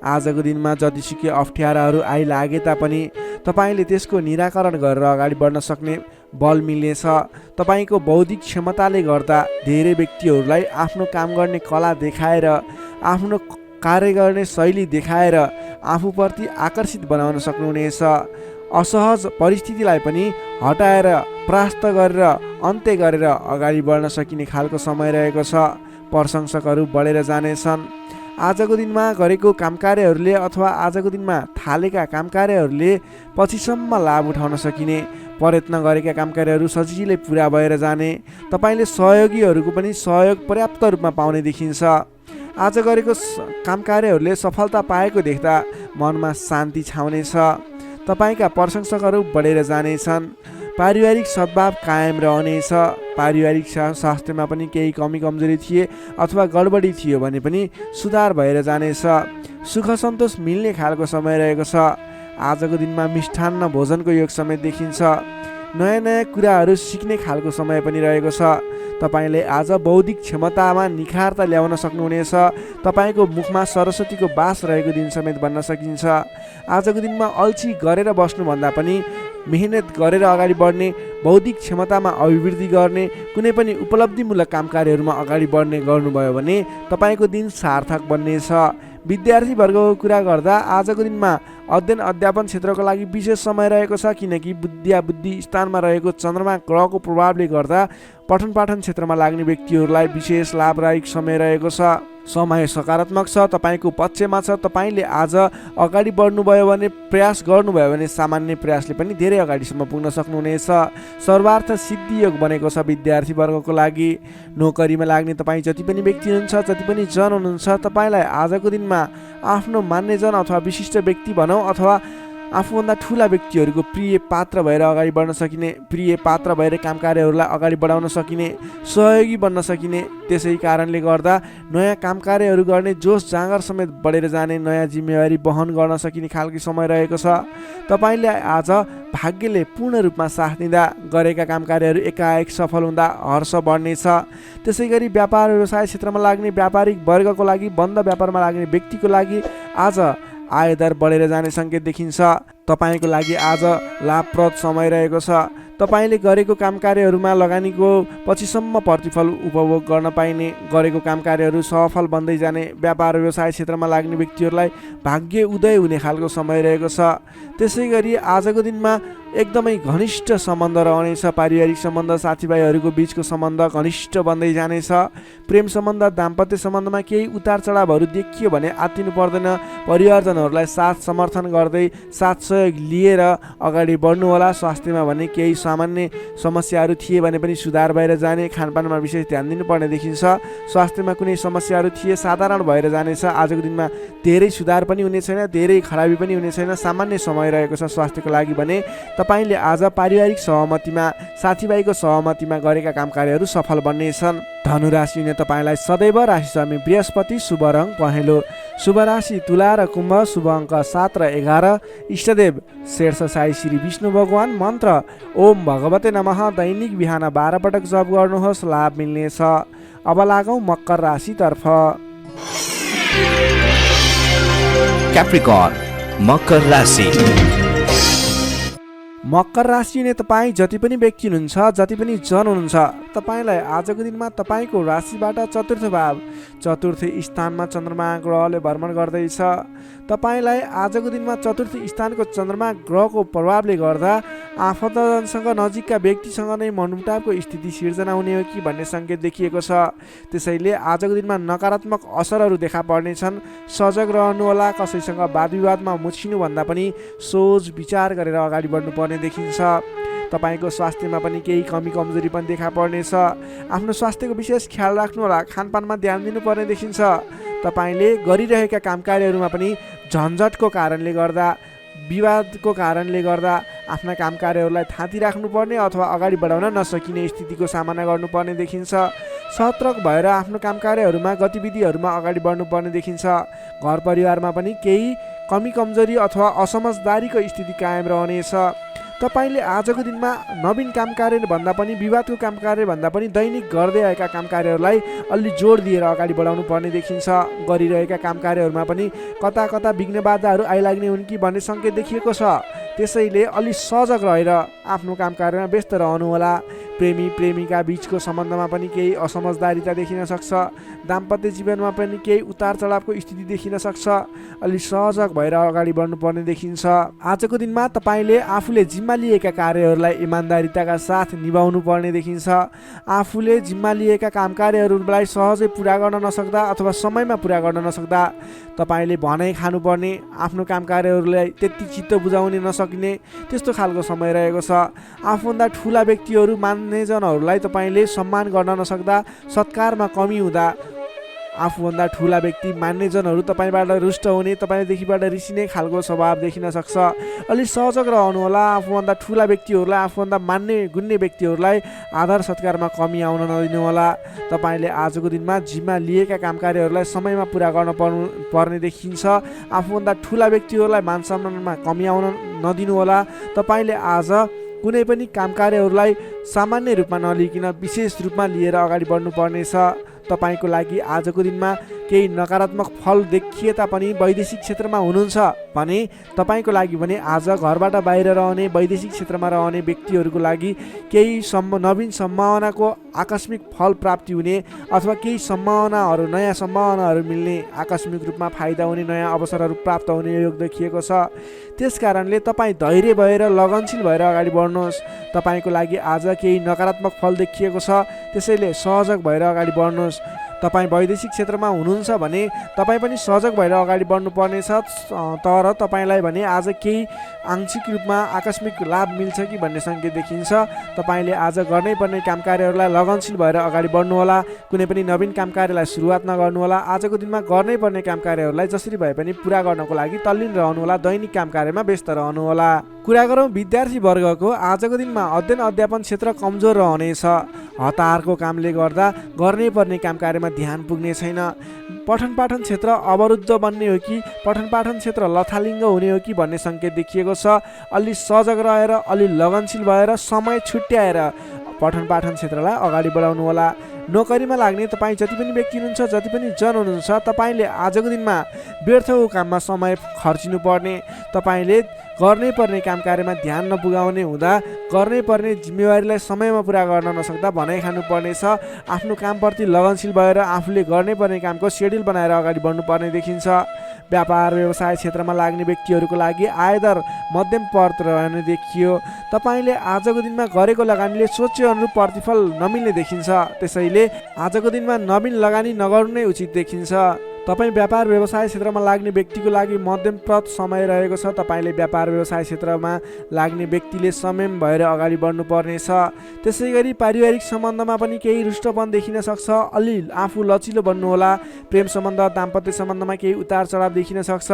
आजको दिनमा जतिसुकै अप्ठ्याराहरू आइलागे तापनि तपाईँले त्यसको निराकरण गरेर अगाडि बढ्न सक्ने बल मिल्नेछ। तपाईँको बौद्धिक क्षमताले गर्दा धेरै व्यक्तिहरूलाई आफ्नो काम गर्ने कला देखाएर, आफ्नो कार्य गर्ने शैली देखाएर आफूप्रति आकर्षित बनाउन सक्नुहुनेछ। असहज परिस्थितिलाई पनि हटाएर, परास्त गरेर, अन्त्य गरेर अगाडि बढ्न सकिने खालको समय रहेको छ। प्रशंसकहरू बढेर जानेछन्। आजको दिनमा गरेको कामकार्यहरूले अथवा आजको दिनमा थालेका कामकार्यहरूले पछिसम्म लाभ उठाउन सकिने, प्रयत्न गरेका कामकार्यहरू सजिलै पुरा भएर जाने, तपाईँले सहयोगीहरूको पनि सहयोग पर्याप्त रूपमा पाउने देखिन्छ। आज गरेको कामकार्यहरूले सफलता पाएको देख्दा मनमा शान्ति छाउनेछ। तपाईँका प्रशंसकहरू बढेर जानेछन्। पारिवारिक सद्भाव कायम रहनेछ। पारिवारिक स्वास्थ्यमा पनि केही कमी कमजोरी थिए अथवा गडबडी थियो भने पनि सुधार भएर जानेछ। सुख सन्तोष मिल्ने खालको समय रहेको छ। आजको दिनमा मिष्ठान्न भोजनको योग समेत देखिन्छ। नयाँ नयाँ कुराहरू सिक्ने खालको समय पनि रहेको छ। तपाईँले आज बौद्धिक क्षमतामा निखारता ल्याउन सक्नुहुनेछ। तपाईँको मुखमा सरस्वतीको बास रहेको दिन समेत भन्न सकिन्छ। आजको दिनमा अल्छी गरेर बस्नुभन्दा पनि मेहनत गरेर अगाडि बढ्ने, बौद्धिक क्षमतामा अभिवृद्धि गर्ने, कुनै पनि उपलब्धिमूलक काम कार्यहरूमा अगाडि बढ्ने गर्नुभयो भने तपाईँको दिन सार्थक बन्नेछ। विद्यार्थीवर्गको कुरा गर्दा आजको दिनमा अध्ययन अध्यापन क्षेत्रको लागि विशेष समय रहेको छ, किनकि विद्या बुद्धि स्थानमा रहेको चन्द्रमा ग्रहको प्रभावले गर्दा पठन पाठन क्षेत्रमा लाग्ने व्यक्तिहरूलाई विशेष लाभदायक समय रहेको छ। समय सकारात्मक छ, तपाईँको पक्षमा छ। तपाईँले आज अगाडि बढ्नुभयो भने, प्रयास गर्नुभयो भने सामान्य प्रयासले पनि धेरै अगाडिसम्म पुग्न सक्नुहुनेछ। सर्वार्थ सिद्धि योग बनेको छ विद्यार्थीवर्गको लागि। नोकरीमा लाग्ने तपाईँ जति पनि व्यक्ति हुनुहुन्छ, जति पनि जन हुनुहुन्छ, तपाईँलाई आजको दिनमा आफ्नो मान्यजन अथवा विशिष्ट व्यक्ति भनौँ अथवा आफूभन्दा ठुला व्यक्तिहरूको प्रिय पात्र भएर अगाडि बढ्न सकिने, प्रिय पात्र भएर काम कार्यहरूलाई अगाडि बढाउन सकिने, सहयोगी बन्न सकिने, त्यसै कारणले गर्दा नयाँ काम कार्यहरू गर्ने जोस जाँगर समेत बढेर जाने, नयाँ जिम्मेवारी वहन गर्न सकिने खालको समय रहेको छ। तपाईँले आज भाग्यले पूर्ण रूपमा साथ दिँदा गरेका काम कार्यहरू एकाएक सफल हुँदा हर्ष बढ्नेछ। त्यसै गरी व्यापार व्यवसाय क्षेत्रमा लाग्ने व्यापारिक वर्गको लागि, बन्द व्यापारमा लाग्ने व्यक्तिको लागि आज आयदर बढेर जाने सङ्केत देखिन्छ। तपाईँको लागि आज लाभप्रद समय रहेको छ। तपाईँले गरेको काम कार्यहरूमा लगानीको पछिसम्म प्रतिफल उपभोग गर्न पाइने, गरेको काम कार्यहरू सफल बन्दै जाने, व्यापार व्यवसाय क्षेत्रमा लाग्ने व्यक्तिहरूलाई भाग्य उदय हुने खालको समय रहेको छ। त्यसै गरी आजको दिनमा एकदमै घनिष्ठ सम्बन्ध रहनेछ। पारिवारिक सम्बन्ध, साथीभाइहरूको बिचको सम्बन्ध घनिष्ठ बन्दै जानेछ। प्रेम सम्बन्ध, दाम्पत्य सम्बन्धमा केही उतार चढावहरू देखियो भने आत्तिनु पर्दैन। परिवारजनहरूलाई साथ समर्थन गर्दै साथ सहयोग लिएर अगाडि बढ्नु होला। स्वास्थ्यमा भने केही सामान्य समस्याहरू थिए भने पनि सुधार भएर जाने, खानपानमा विशेष ध्यान दिनुपर्ने देखिन्छ। स्वास्थ्यमा कुनै समस्याहरू थिए साधारण भएर जानेछ। आजको दिनमा धेरै सुधार पनि हुने छैन, धेरै खराबी पनि हुने छैन, सामान्य समय रहेको छ स्वास्थ्यको लागि भने। तपाईँले आज पारिवारिक सहमतिमा, साथीभाइको सहमतिमा गरेका काम कार्यहरू सफल बन्नेछन्। धनु राशि हुने तपाईँलाई सदैव राशिस्वामी बृहस्पति, शुभ रङ पहेँलो। शुभ राशि तुला र कुम्भ, शुभ अङ्क 7 र 11। इष्टदेव शेषशायी श्री विष्णु भगवान। मन्त्र ओम भगवते नमः। दैनिक बिहान 12 पटक जप गर्नुहोस्, लाभ मिल्नेछ। अब लागौँ मकर राशितर्फ। Capricorn, मकर राशि। मकर राशि हुने तपाईँ जति पनि व्यक्ति हुनुहुन्छ, जति पनि जन हुनुहुन्छ, तपाईँलाई आजको दिनमा तपाईँको राशिबाट चतुर्थ भाव, चतुर्थ स्थानमा चन्द्रमा ग्रहले भ्रमण गर्दैछ। तपाईँलाई आजको दिनमा चतुर्थ स्थानको चन्द्रमा ग्रहको प्रभावले गर्दा आफन्तजनसँग, नजिकका व्यक्तिसँग नै मनमुटावको स्थिति सिर्जना हुने हो कि भन्ने सङ्केत देखिएको छ। त्यसैले आजको दिनमा नकारात्मक असरहरू देखा पर्नेछन्। सजग रहनुहोला। कसैसँग वाद विवादमा मुछिनुभन्दा पनि सोच विचार गरेर अगाडि बढ्नुपर्ने देखिन्छ। तपाईँको स्वास्थ्यमा पनि केही कमी कमजोरी पनि देखा पर्नेछ। आफ्नो स्वास्थ्यको विशेष ख्याल राख्नुहोला। खानपानमा ध्यान दिनुपर्ने देखिन्छ। तपाईँले गरिरहेका काम कार्यहरूमा पनि झन्झटको कारणले गर्दा, विवादको कारणले गर्दा आफ्ना काम कार्यहरूलाई थाती राख्नुपर्ने अथवा अगाडि बढाउन नसकिने स्थितिको सामना गर्नुपर्ने देखिन्छ। सतर्क भएर आफ्नो काम कार्यहरूमा, गतिविधिहरूमा अगाडि बढ्नुपर्ने देखिन्छ। घर परिवारमा पनि केही कमी कमजोरी अथवा असमझदारीको स्थिति कायम रहनेछ। तपाईँले आजको दिनमा नवीन काम कार्य भन्दा पनि, विवादको काम कार्य भन्दा पनि दैनिक गर्दै आएका काम कार्यहरूलाई अलि जोड दिएर अगाडि बढाउनु पर्ने देखिन्छ। गरिरहेका काम कार्यहरूमा पनि कता कता विघ्न बाधाहरू आइलाग्ने हुन् कि भन्ने सङ्केत देखिएको छ। त्यसैले अलि सजग रहेर आफ्नो काम कार्यमा व्यस्त रहनुहोला। प्रेमी प्रेमिका बीचको सम्बन्धमा पनि केही असमझदारीता देखिन सक्छ। दाम्पत्य जीवनमा पनि केही उतार चढावको स्थिति देखिन सक्छ। अलि सहजग भएर अगाडि बढ्नुपर्ने देखिन्छ। आजको दिनमा तपाईँले आफूले जिम्मा लिएका कार्यहरूलाई इमान्दारिताका साथ निभाउनु पर्ने देखिन्छ। आफूले जिम्मा लिएका काम कार्यहरूलाई सहजै पुरा गर्न नसक्दा अथवा समयमा पुरा गर्न नसक्दा तपाईँले भनाइ खानुपर्ने, आफ्नो काम कार्यहरूलाई त्यति चित्त बुझाउन नसकिने, त्यस्तो खालको समय रहेको छ। आफूभन्दा ठुला व्यक्तिहरू, मान्यजनहरूलाई तपाईँले सम्मान गर्न नसक्दा, सत्कारमा कमी हुँदा आफूभन्दा ठुला व्यक्ति, मान्यजनहरू तपाईँबाट रुष्ट हुने, तपाईँदेखिबाट रिसिने खालको स्वभाव देखिन सक्छ। अलि सहजग रहनुहोला। आफूभन्दा ठुला व्यक्तिहरूलाई, आफूभन्दा मान्ने गुन्ने व्यक्तिहरूलाई आदर सत्कारमा कमी आउन नदिनुहोला। तपाईँले आजको दिनमा जिम्मा लिएका काम कार्यहरूलाई समयमा पुरा गर्न पर्ने देखिन्छ। आफूभन्दा ठुला व्यक्तिहरूलाई मान सम्मानमा कमी आउन नदिनुहोला। तपाईँले आज कुनै पनि काम कार्यहरूलाई सामान्य रूपमा नलिकन विशेष रूपमा लिएर अगाडि बढ्नुपर्नेछ। तपाईँको लागि आजको दिनमा केही नकारात्मक फल देखिए तापनि वैदेशिक क्षेत्रमा हुनुहुन्छ भने तपाईँको लागि भने आज घरबाट बाहिर रहने, वैदेशिक क्षेत्रमा रहने व्यक्तिहरूको लागि केही नवीन सम्भावनाको आकस्मिक फल प्राप्ति हुने अथवा केही सम्भावनाहरू, नयाँ सम्भावनाहरू मिल्ने, आकस्मिक रूपमा फाइदा हुने, नयाँ अवसरहरू प्राप्त हुने योग देखिएको छ। त्यस कारणले तपाईँ धैर्य भएर, लगनशील भएर अगाडि बढ्नुहोस्। तपाईँको लागि आज केही नकारात्मक फल देखिएको छ, त्यसैले सहजग भएर अगाडि बढ्नुहोस्। तपाईँ वैदेशिक क्षेत्रमा हुनुहुन्छ भने तपाईँ पनि सजग भएर अगाडि बढ्नुपर्नेछ। तर तपाईँलाई भने आज केही आंशिक रूपमा आकस्मिक लाभ मिल्छ कि भन्ने सङ्केत देखिन्छ। तपाईँले आज गर्नै पर्ने काम कार्यहरूलाई लगनशील भएर अगाडि बढ्नुहोला। कुनै पनि नवीन काम कार्यलाई सुरुवात नगर्नुहोला। आजको दिनमा गर्नै पर्ने काम कार्यहरूलाई जसरी भए पनि पुरा गर्नको लागि तल्लीन रहनुहोला। दैनिक काम कार्यमा व्यस्त रहनुहोला। कुरा गरौँ विद्यार्थी वर्गको। आजको दिनमा अध्ययन अध्यापन क्षेत्र कमजोर रहनेछ। हतारको कामले गर्दा गर्नै पर्ने काम कार्यमा ध्यान पुग्ने छैन। पठन पाठन क्षेत्र अवरुद्ध बन्ने हो कि पठन पाठन क्षेत्र लथालिङ्ग हुने हो कि भन्ने सङ्केत देखिएको छ। अलि सजग रहेर, अलि लगनशील भएर, समय छुट्याएर पठन पाठन क्षेत्रलाई अगाडि बढाउनु होला। नोकरीमा लाग्ने तपाईँ जति पनि व्यक्ति हुनुहुन्छ, जति पनि जन हुनुहुन्छ, तपाईँले आजको दिनमा व्यर्थको काममा समय खर्चिनु पर्ने, तपाईँले गर्नै पर्ने काम कार्यमा ध्यान नपुगाउने हुँदा गर्नै पर्ने जिम्मेवारीलाई समयमा पुरा गर्न नसक्दा भनाइ खानुपर्नेछ। आफ्नो कामप्रति लगनशील भएर आफूले गर्नै पर्ने कामको सेड्युल बनाएर अगाडि बढ्नुपर्ने देखिन्छ। व्यापार व्यवसाय क्षेत्रमा लाग्ने व्यक्तिहरूको लागि आयदर मध्यम पर्त रहने देखियो। तपाईँले आजको दिनमा गरेको लगानीले सोचे अनुरूप प्रतिफल नमिल्ने देखिन्छ, त्यसैले आजको दिनमा नवीन लगानी नगर्नु नै उचित देखिन्छ। तपाईँ व्यापार व्यवसाय क्षेत्रमा लाग्ने व्यक्तिको लागि मध्यमप्रत समय रहेको छ। तपाईँले व्यापार व्यवसाय क्षेत्रमा लाग्ने व्यक्तिले संयम भएर अगाडि बढ्नुपर्नेछ। त्यसै गरी पारिवारिक सम्बन्धमा पनि केही रुष्टपन देखिन सक्छ, अलि आफू लचिलो बन्नुहोला। प्रेम सम्बन्ध, दाम्पत्य सम्बन्धमा केही उतार चढाव देखिन सक्छ।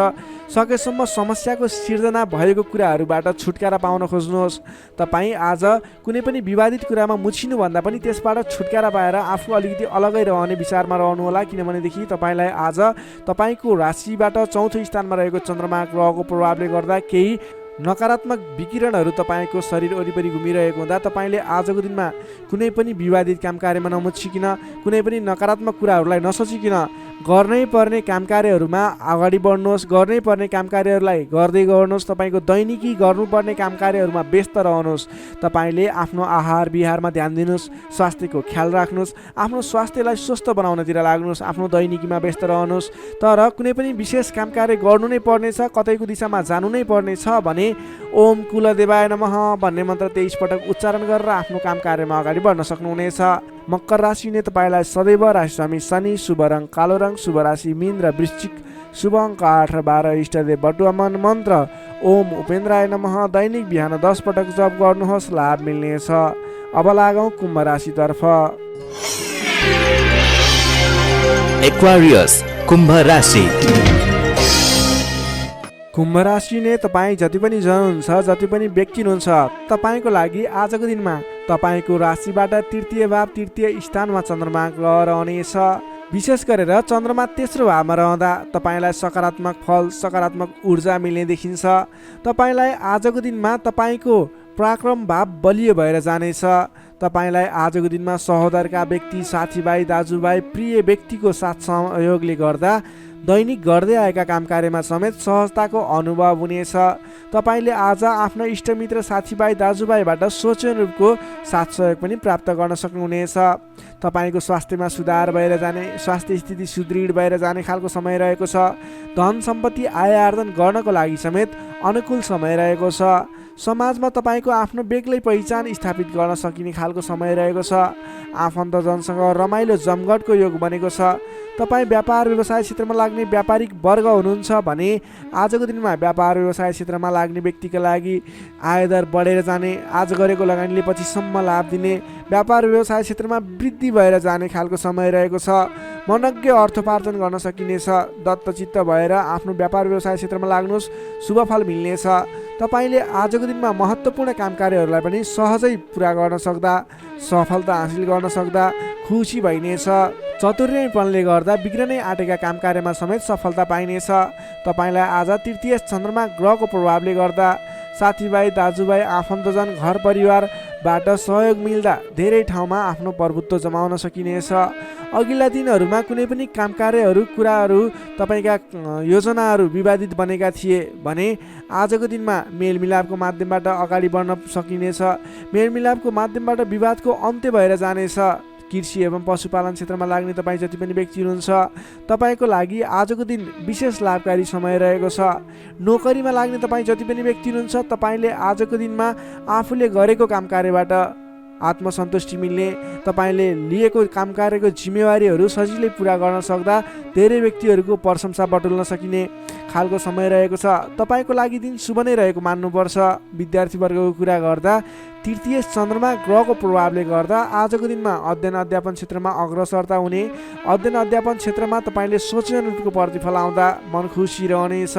सकेसम्म समस्याको सिर्जना भएको कुराहरूबाट छुटकारा पाउन खोज्नुहोस्। तपाईँ आज कुनै पनि विवादित कुरामा मुछिनुभन्दा पनि त्यसबाट छुटकारा पाएर आफू अलिकति अलगै रहने विचारमा रहनुहोला, किनभनेदेखि तपाईँलाई आज तपाईको राशिबाट चौथो स्थानमा रहेको चन्द्रमा ग्रहको प्रभावले गर्दा केही नकारात्मक विकिरणहरू तपाईँको शरीर वरिपरि घुमिरहेको हुँदा तपाईँले आजको दिनमा कुनै पनि विवादित काम कार्यमा नमुछिकन, कुनै पनि नकारात्मक कुराहरूलाई नसोचिकन गर्नै पर्ने काम कार्यहरूमा अगाडि बढ्नुहोस्। गर्नै पर्ने काम कार्यहरूलाई गर्दै गर्नुहोस्। तपाईँको दैनिकी गर्नुपर्ने काम कार्यहरूमा व्यस्त रहनुहोस्। तपाईँले आफ्नो आहार विहारमा ध्यान दिनुहोस्, स्वास्थ्यको ख्याल राख्नुहोस्, आफ्नो स्वास्थ्यलाई स्वस्थ बनाउनतिर लाग्नुहोस्, आफ्नो दैनिकीमा व्यस्त रहनुहोस्। तर कुनै पनि विशेष काम कार्य गर्नु नै पर्नेछ, कतैको दिशामा जानु नै पर्नेछ भने ओम कुलदेवाय नमः भन्ने मन्त्र 23 पटक उच्चारण गरेर आफ्नो काम कार्यमा अगाडि बढ्न सक्नुहुनेछ। मकर राशिले तपाईँलाई सदैव राशिस्वामी शनि, शुभ रङ कालो रङ, शुभ राशि मीन र वृश्चिक, शुभ अङ्क 8 र 12, इष्टदेव बटुवामन मन्त्र ओम उपेन्द्राय नमः दैनिक बिहान 10 पटक जप गर्नुहोस्, लाभ मिल्नेछ। अब लागौँ कुम्भ राशितर्फ। एक्वारियस कुम्भ राशि। कुम्भ राशिले तपाईँ जति पनि जन हुनुहुन्छ, जति पनि व्यक्ति हुनुहुन्छ, तपाईँको लागि आजको दिनमा तपाईँको राशिबाट तृतीय भाव तृतीय स्थानमा चन्द्रमा ग्रह रहनेछ। विशेष गरेर चन्द्रमा तेस्रो भावमा रहँदा तपाईँलाई सकारात्मक फल, सकारात्मक ऊर्जा मिल्ने देखिन्छ। तपाईँलाई आजको दिनमा तपाईँको पराक्रम भाव बलियो भएर जानेछ। तपाईँलाई आजको दिनमा सहोदरका व्यक्ति, साथीभाइ, दाजुभाइ, प्रिय व्यक्तिको साथ सहयोगले गर्दा दैनिक गर्दै आएका काम कार्यमा समेत सहजताको अनुभव हुनेछ। तपाईँले आज आफ्ना इष्टमित्र, साथीभाइ, दाजुभाइबाट सोचे अनुरूपको साथ सहयोग पनि प्राप्त गर्न सक्नुहुनेछ। तपाईँको स्वास्थ्यमा सुधार भएर जाने, स्वास्थ्य स्थिति सुदृढ भएर जाने खालको समय रहेको छ। धन सम्पत्ति आय आर्जन गर्नको लागि समेत अनुकूल समय रहेको छ। समाजमा तपाईँको आफ्नो बेग्लै पहिचान स्थापित गर्न सकिने खालको समय रहेको छ। आफन्तजनसँग रमाइलो जमघटको योग बनेको छ। तपाईँ व्यापार व्यवसाय क्षेत्रमा लाग्ने व्यापारिक वर्ग हुनुहुन्छ भने आजको दिनमा व्यापार व्यवसाय क्षेत्रमा लाग्ने व्यक्तिका लागि आयदर बढेर जाने, आज गरेको लगानीले पछिसम्म लाभ दिने, व्यापार व्यवसाय क्षेत्रमा वृद्धि भएर जाने खालको समय रहेको छ। मनज्ञ अर्थोपार्जन गर्न सकिनेछ। दत्तचित्त भएर आफ्नो व्यापार व्यवसाय क्षेत्रमा लाग्नुहोस्, शुभ फल मिल्नेछ। तपाईँले आजको दिनमा महत्त्वपूर्ण काम कार्यहरूलाई पनि सहजै पुरा गर्न सक्दा, सफलता हासिल गर्न सक्दा खुसी भइनेछ। चतुर्यपनले गर्दा बिग्रनै आँटेका काम कार्यमा समेत सफलता पाइनेछ। तपाईँलाई आज तृतीय चन्द्रमा ग्रहको प्रभावले गर्दा साथीभाइ, दाजुभाइ, आफन्तजन, घर परिवारबाट सहयोग मिल्दा धेरै ठाउँमा आफ्नो प्रभुत्व जमाउन सकिनेछ। अघिल्ला दिनहरूमा कुनै पनि काम कार्यहरू, कुराहरू, तपाईँका योजनाहरू विवादित बनेका थिए भने आजको दिनमा मेलमिलापको माध्यमबाट अगाडि बढ्न सकिनेछ। मेलमिलापको माध्यमबाट विवादको अन्त्य भएर जानेछ। कृषि एवं पशुपालन क्षेत्रमा लाग्ने तपाईँ जति पनि व्यक्ति हुनुहुन्छ, तपाईँको लागि आजको दिन विशेष लाभकारी समय रहेको छ। नोकरीमा लाग्ने तपाईँ जति पनि व्यक्ति हुनुहुन्छ, तपाईँले आजको दिनमा आफूले गरेको काम कार्यबाट आत्मसन्तुष्टि मिल्ने, तपाईँले लिएको काम कार्यको जिम्मेवारीहरू सजिलै पुरा गर्न सक्दा धेरै व्यक्तिहरूको प्रशंसा बटुल्न सकिने खालको समय रहेको छ। तपाईँको लागि दिन शुभ नै रहेको मान्नुपर्छ। विद्यार्थी वर्गको कुरा गर्दा तृतीय चन्द्रमा ग्रहको प्रभावले गर्दा आजको दिनमा अध्ययन अध्यापन क्षेत्रमा अग्रसरता हुने, अध्ययन अध्यापन क्षेत्रमा तपाईँले सोचे अनुरूपको प्रतिफल आउँदा मन खुसी रहनेछ।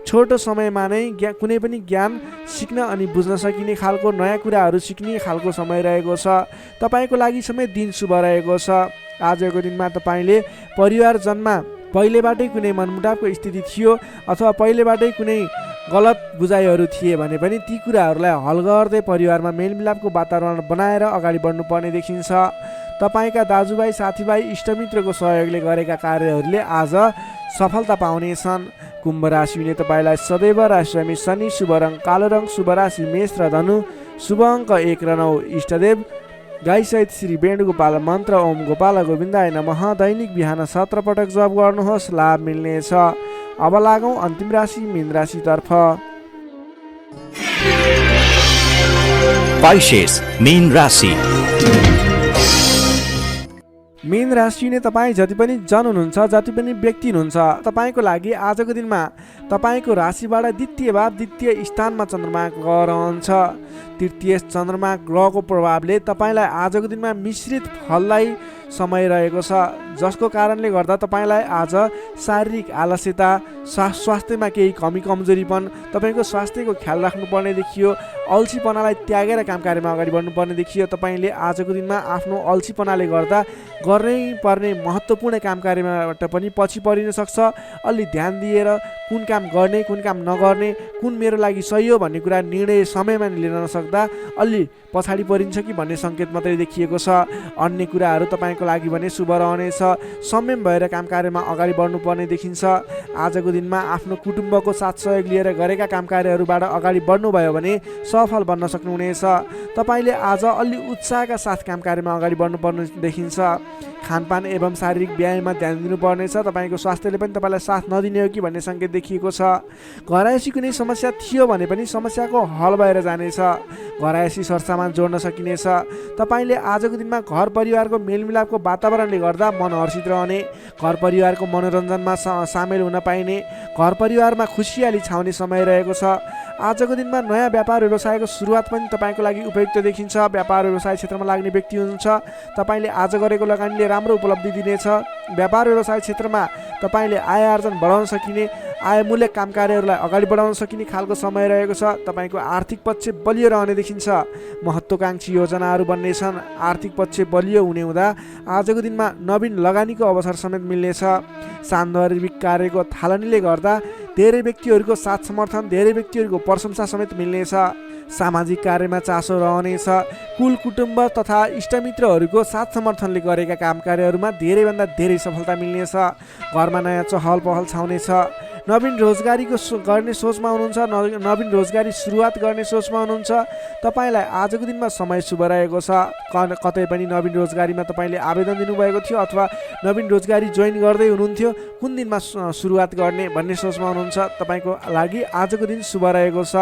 छोटो समयमा नै कुनै पनि ज्ञान सिक्न अनि बुझ्न सकिने खालको नयाँ कुराहरू सिक्ने खालको समय रहेको छ। तपाईँको लागि समेत दिन शुभ रहेको छ। आजको दिनमा तपाईँले परिवारजनमा पहिलेबाटै कुनै मनमुटावको स्थिति थियो अथवा पहिलेबाटै कुनै गलत बुझाइहरू थिए भने पनि ती कुराहरूलाई हल गर्दै परिवारमा मेलमिलापको वातावरण बनाएर अगाडि बढ्नुपर्ने देखिन्छ। तपाईँका दाजुभाइ साथीभाइ इष्टमित्रको सहयोगले गरेका कार्यहरूले आज सफलता पाउनेछन्। कुम्भ राशि हुने तपाईँलाई सदैव राशिरामी शनि, शुभ रङ कालो रङ, शुभ राशि मेष र धनु, शुभ अङ्क 1 र 9। इष्टदेव गाईसहित श्री वेणुगोपाल मन्त्र ओम गोपाल गोविन्दाय नमः दैनिक बिहान 17 पटक जप गर्नुहोस्, लाभ मिल्नेछ। अब लागौँ अन्तिम राशि मीन राशितर्फ। Pisces, मीन राशि। मीन राशि हुने तपाईँ जति पनि जन हुनुहुन्छ, जति पनि व्यक्ति हुनुहुन्छ, तपाईँको लागि आजको दिनमा तपाईँको राशिबाट द्वितीय भाव द्वितीय स्थानमा चन्द्रमा ग्रह रहन्छ। तृतीय चन्द्रमा ग्रहको प्रभावले तपाईँलाई आजको दिनमा मिश्रित फललाई समय रहेको छ, जसको कारणले गर्दा तपाईँलाई आज शारीरिक आलस्यता, स्वास्थ्यमा केही कमी कमजोरीपन, तपाईँको स्वास्थ्यको ख्याल राख्नुपर्ने देखियो। अल्छीपनालाई त्यागेर काम कार्यमा अगाडि बढ्नुपर्ने देखियो। तपाईँले आजको दिनमा आफ्नो अल्छीपनाले गर्दा गर्नै पर्ने महत्त्वपूर्ण काम कार्यबाट पनि पछि परिन सक्छ। अलि ध्यान दिएर कुन काम गर्ने, कुन काम नगर्ने, कुन मेरो लागि सही हो भन्ने कुरा निर्णय समयमा लिन नसक्दा अलि पछाडि परिन्छ कि भन्ने सङ्केत मात्रै देखिएको छ। अन्य कुराहरू तपाईँको लागि भने शुभ रहनेछ। संयम भएर काम कार्यमा अगाडि बढ्नुपर्ने देखिन्छ। आजको दिनमा आफ्नो कुटुम्बको साथ सहयोग लिएर गरेका काम कार्यहरूबाट अगाडि बढ्नुभयो भने सफल बन्न सक्नुहुनेछ। तपाईँले आज अलि उत्साहका साथ काम कार्यमा अगाडि बढ्नुपर्ने देखिन्छ। खानपान एवं शारीरिक व्यायाममा ध्यान दिनुपर्नेछ। तपाईँको स्वास्थ्यले पनि तपाईँलाई साथ नदिने हो कि भन्ने सङ्केत देखिएको छ। घरायसी कुनै समस्या थियो भने पनि समस्याको हल भएर जानेछ। घरायसी सरसामान जोड्न सकिनेछ। तपाईँले आजको दिनमा घर परिवारको मेलमिलापको वातावरणले गर्दा मन हर्षित रहने, घर परिवारको मनोरञ्जनमा सामेल हुन पाइने, घर परिवारमा खुसियाली छाउने समय रहेको छ। आजको दिनमा नयाँ व्यापार व्यवसायको सुरुवात पनि तपाईँको लागि उपयुक्त देखिन्छ। व्यापार व्यवसाय क्षेत्रमा लाग्ने व्यक्ति हुनुहुन्छ, तपाईँले आज गरेको लगानीले राम्रो उपलब्धि दिनेछ। व्यापार व्यवसाय क्षेत्रमा तपाईँले आय आर्जन बढाउन सकिने, आयमूलक काम कार्यहरूलाई अगाडि बढाउन सकिने खालको समय रहेको छ। तपाईँको आर्थिक पक्ष बलियो रहने देखिन्छ। महत्त्वाकांक्षी योजनाहरू बन्नेछन्। आर्थिक पक्ष बलियो हुने हुँदा आजको दिनमा नवीन लगानीको अवसर समेत मिल्नेछ। सान्दर्भिक कार्यको थालनीले गर्दा धेरै व्यक्तिहरूको साथ समर्थन, धेरै व्यक्तिहरूको प्रशंसा समेत मिल्नेछ। सामाजिक कार्यमा चासो रहनेछ। कुल कुटुम्ब तथा इष्टमित्रहरूको साथ समर्थनले गरेका काम कार्यहरूमा धेरैभन्दा धेरै सफलता मिल्नेछ। घरमा नयाँ चहल पहल छाउनेछ। नवीन रोजगारीको गर्ने सोचमा हुनुहुन्छ, नवीन रोजगारी सुरुवात गर्ने सोचमा हुनुहुन्छ, तपाईँलाई आजको दिनमा समय शुभ रहेको छ। कतै पनि नवीन रोजगारीमा तपाईँले आवेदन दिनुभएको थियो अथवा नवीन रोजगारी जोइन गर्दै हुनुहुन्थ्यो, कुन दिनमा सुरुवात गर्ने भन्ने सोचमा हुनुहुन्छ, तपाईँको लागि आजको दिन शुभ रहेको छ।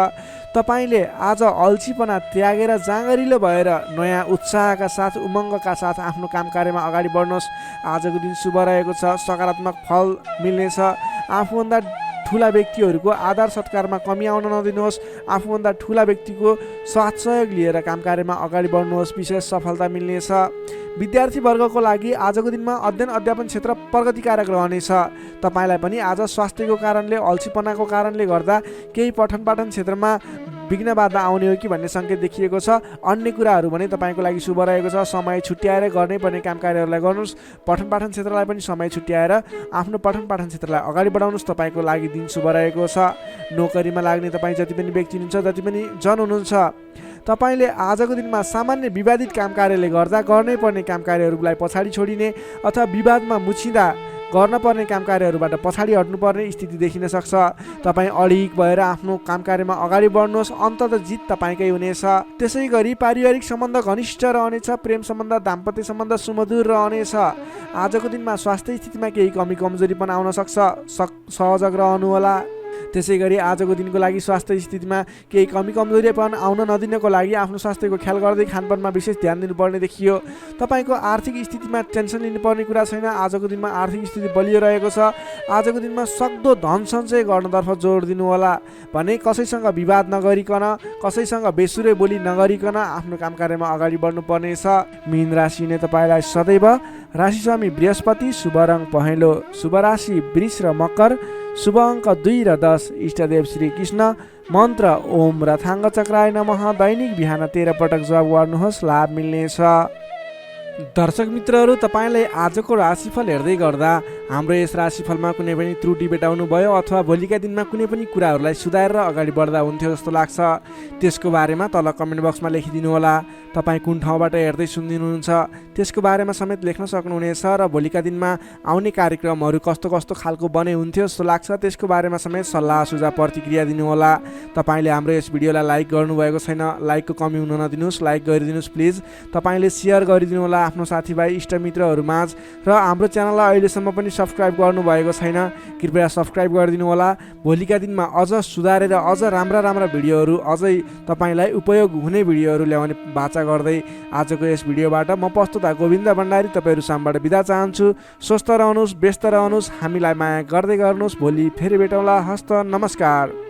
तपाईँले आज अल्छीपना त्यागेर जाँगरिलो भएर नयाँ उत्साहका साथ, उमङ्गका साथ आफ्नो काम कार्यमा अगाडि बढ्नुहोस्। आजको दिन शुभ रहेको छ। सकारात्मक फल मिल्नेछ। आफूभन्दा ठुला व्यक्तिहरूको आदर सत्कारमा कमी आउन नदिनुहोस्। आफूभन्दा ठुला व्यक्तिको साथ सहयोग लिएर काम कार्यमा अगाडि बढ्नुहोस्। विशेष सफलता मिल्नेछ। विद्यार्थी वर्गको लागि आजको दिनमा अध्ययन अध्यापन क्षेत्र प्रगतिकारक रहनेछ। तपाईँलाई पनि आज स्वास्थ्यको कारणले, अल्छीपनाको कारणले गर्दा केही पठन पाठन क्षेत्रमा विघ्न बाधा आउने हो कि भन्ने सङ्केत देखिएको छ। अन्य कुराहरू भने तपाईँको लागि शुभ रहेको छ। समय छुट्याएर गर्नै पर्ने काम कार्यहरूलाई गर्नुहोस्। पठन पाठन क्षेत्रलाई पनि समय छुट्याएर आफ्नो पठन पाठन क्षेत्रलाई अगाडि बढाउनुहोस्। तपाईँको लागि दिन शुभ रहेको छ। नोकरीमा लाग्ने तपाईँ जति पनि व्यक्ति हुनुहुन्छ, जति पनि जन हुनुहुन्छ, तपाईँले आजको दिनमा सामान्य विवादित काम कार्यले गर्दा गर्नै पर्ने काम कार्यहरूलाई पछाडि छोडिने अथवा विवादमा मुछिँदा गर्न पर्ने काम कार्यहरूबाट पछाडि हट्नुपर्ने स्थिति देखिन सक्छ। तपाईँ अडिग भएर आफ्नो काम कार्यमा अगाडि बढ्नुहोस्। अन्ततः जित तपाईँकै हुनेछ। त्यसै गरी पारिवारिक सम्बन्ध घनिष्ठ रहनेछ। प्रेम सम्बन्ध, दाम्पत्य सम्बन्ध सुमधुर रहनेछ। आजको दिनमा स्वास्थ्य स्थितिमा केही कमी कमजोरी पनि आउन सक्छ, सहजग रहनुहोला। त्यसै गरी आजको दिनको लागि स्वास्थ्य स्थितिमा केही कमी कमजोरीपन आउन नदिनको लागि आफ्नो स्वास्थ्यको ख्याल गर्दै खानपानमा विशेष ध्यान दिनुपर्ने देखियो। तपाईँको आर्थिक स्थितिमा टेन्सन लिनुपर्ने कुरा छैन। आजको दिनमा आर्थिक स्थिति बलियो रहेको छ। आजको दिनमा सक्दो धन सञ्चय गर्नतर्फ जोड दिनुहोला। भने कसैसँग विवाद नगरिकन, कसैसँग बेसुरै बोली नगरिकन आफ्नो काम कार्यमा अगाडि बढ्नुपर्नेछ। मीन राशि हुने तपाईँलाई सदैव राशिस्वामी बृहस्पति, शुभ रङ पहेँलो, शुभ राशि वृष र मकर, शुभ अङ्क 2 र 10। इष्टदेव श्री कृष्ण मन्त्र ओम रथाङ्ग चक्राय नमः दैनिक बिहान 13 पटक जप गर्नुहोस्, लाभ मिल्नेछ। दर्शक मित्रहरू, तपाईँलाई आजको राशिफल हेर्दै गर्दा हाम्रो यस राशिफलमा कुनै पनि त्रुटि भेटाउनु भयो अथवा भोलिका दिनमा कुनै पनि कुराहरूलाई सुधारेर अगाडि बढ्दा हुन्थ्यो जस्तो लाग्छ त्यसको बारेमा तल कमेन्ट बक्समा लेखिदिनु होला। तपाईँ कुन ठाउँबाट हेर्दै सुनिदिनुहुन्छ त्यसको बारेमा समेत लेख्न सक्नुहुनेछ र भोलिका दिनमा आउने कार्यक्रमहरू कस्तो कस्तो खालको बने हुन्थ्यो जस्तो लाग्छ त्यसको बारेमा समेत सल्लाह सुझाव प्रतिक्रिया दिनुहोला। तपाईँले हाम्रो यस भिडियोलाई लाइक गर्नुभएको छैन, लाइकको कमी हुन नदिनुहोस्, लाइक गरिदिनुहोस् प्लिज। तपाईँले सेयर गरिदिनु होला आफ्नो साथीभाइ इष्टमित्रहरूमाझ र हाम्रो च्यानललाई अहिलेसम्म पनि सब्सक्राइब गर्नुभएको छैन कृपया सब्सक्राइब गरिदिनु होला। भोलिका दिनमा अझ सुधारेर अझ राम्रा भिडियोहरू अझै तपाईँलाई उपयोग हुने भिडियोहरू ल्याउने बाचा गर्दै आजको यस भिडियोबाट म प्रस्तुता गोविन्द भण्डारी तपाईँहरू सामबाट बिदा चाहन्छु। स्वस्थ रहनुहोस्, व्यस्त रहनुहोस्, हामीलाई माया गर्दै गर्नुहोस्। भोलि फेरि भेटौँला। हस्त नमस्कार।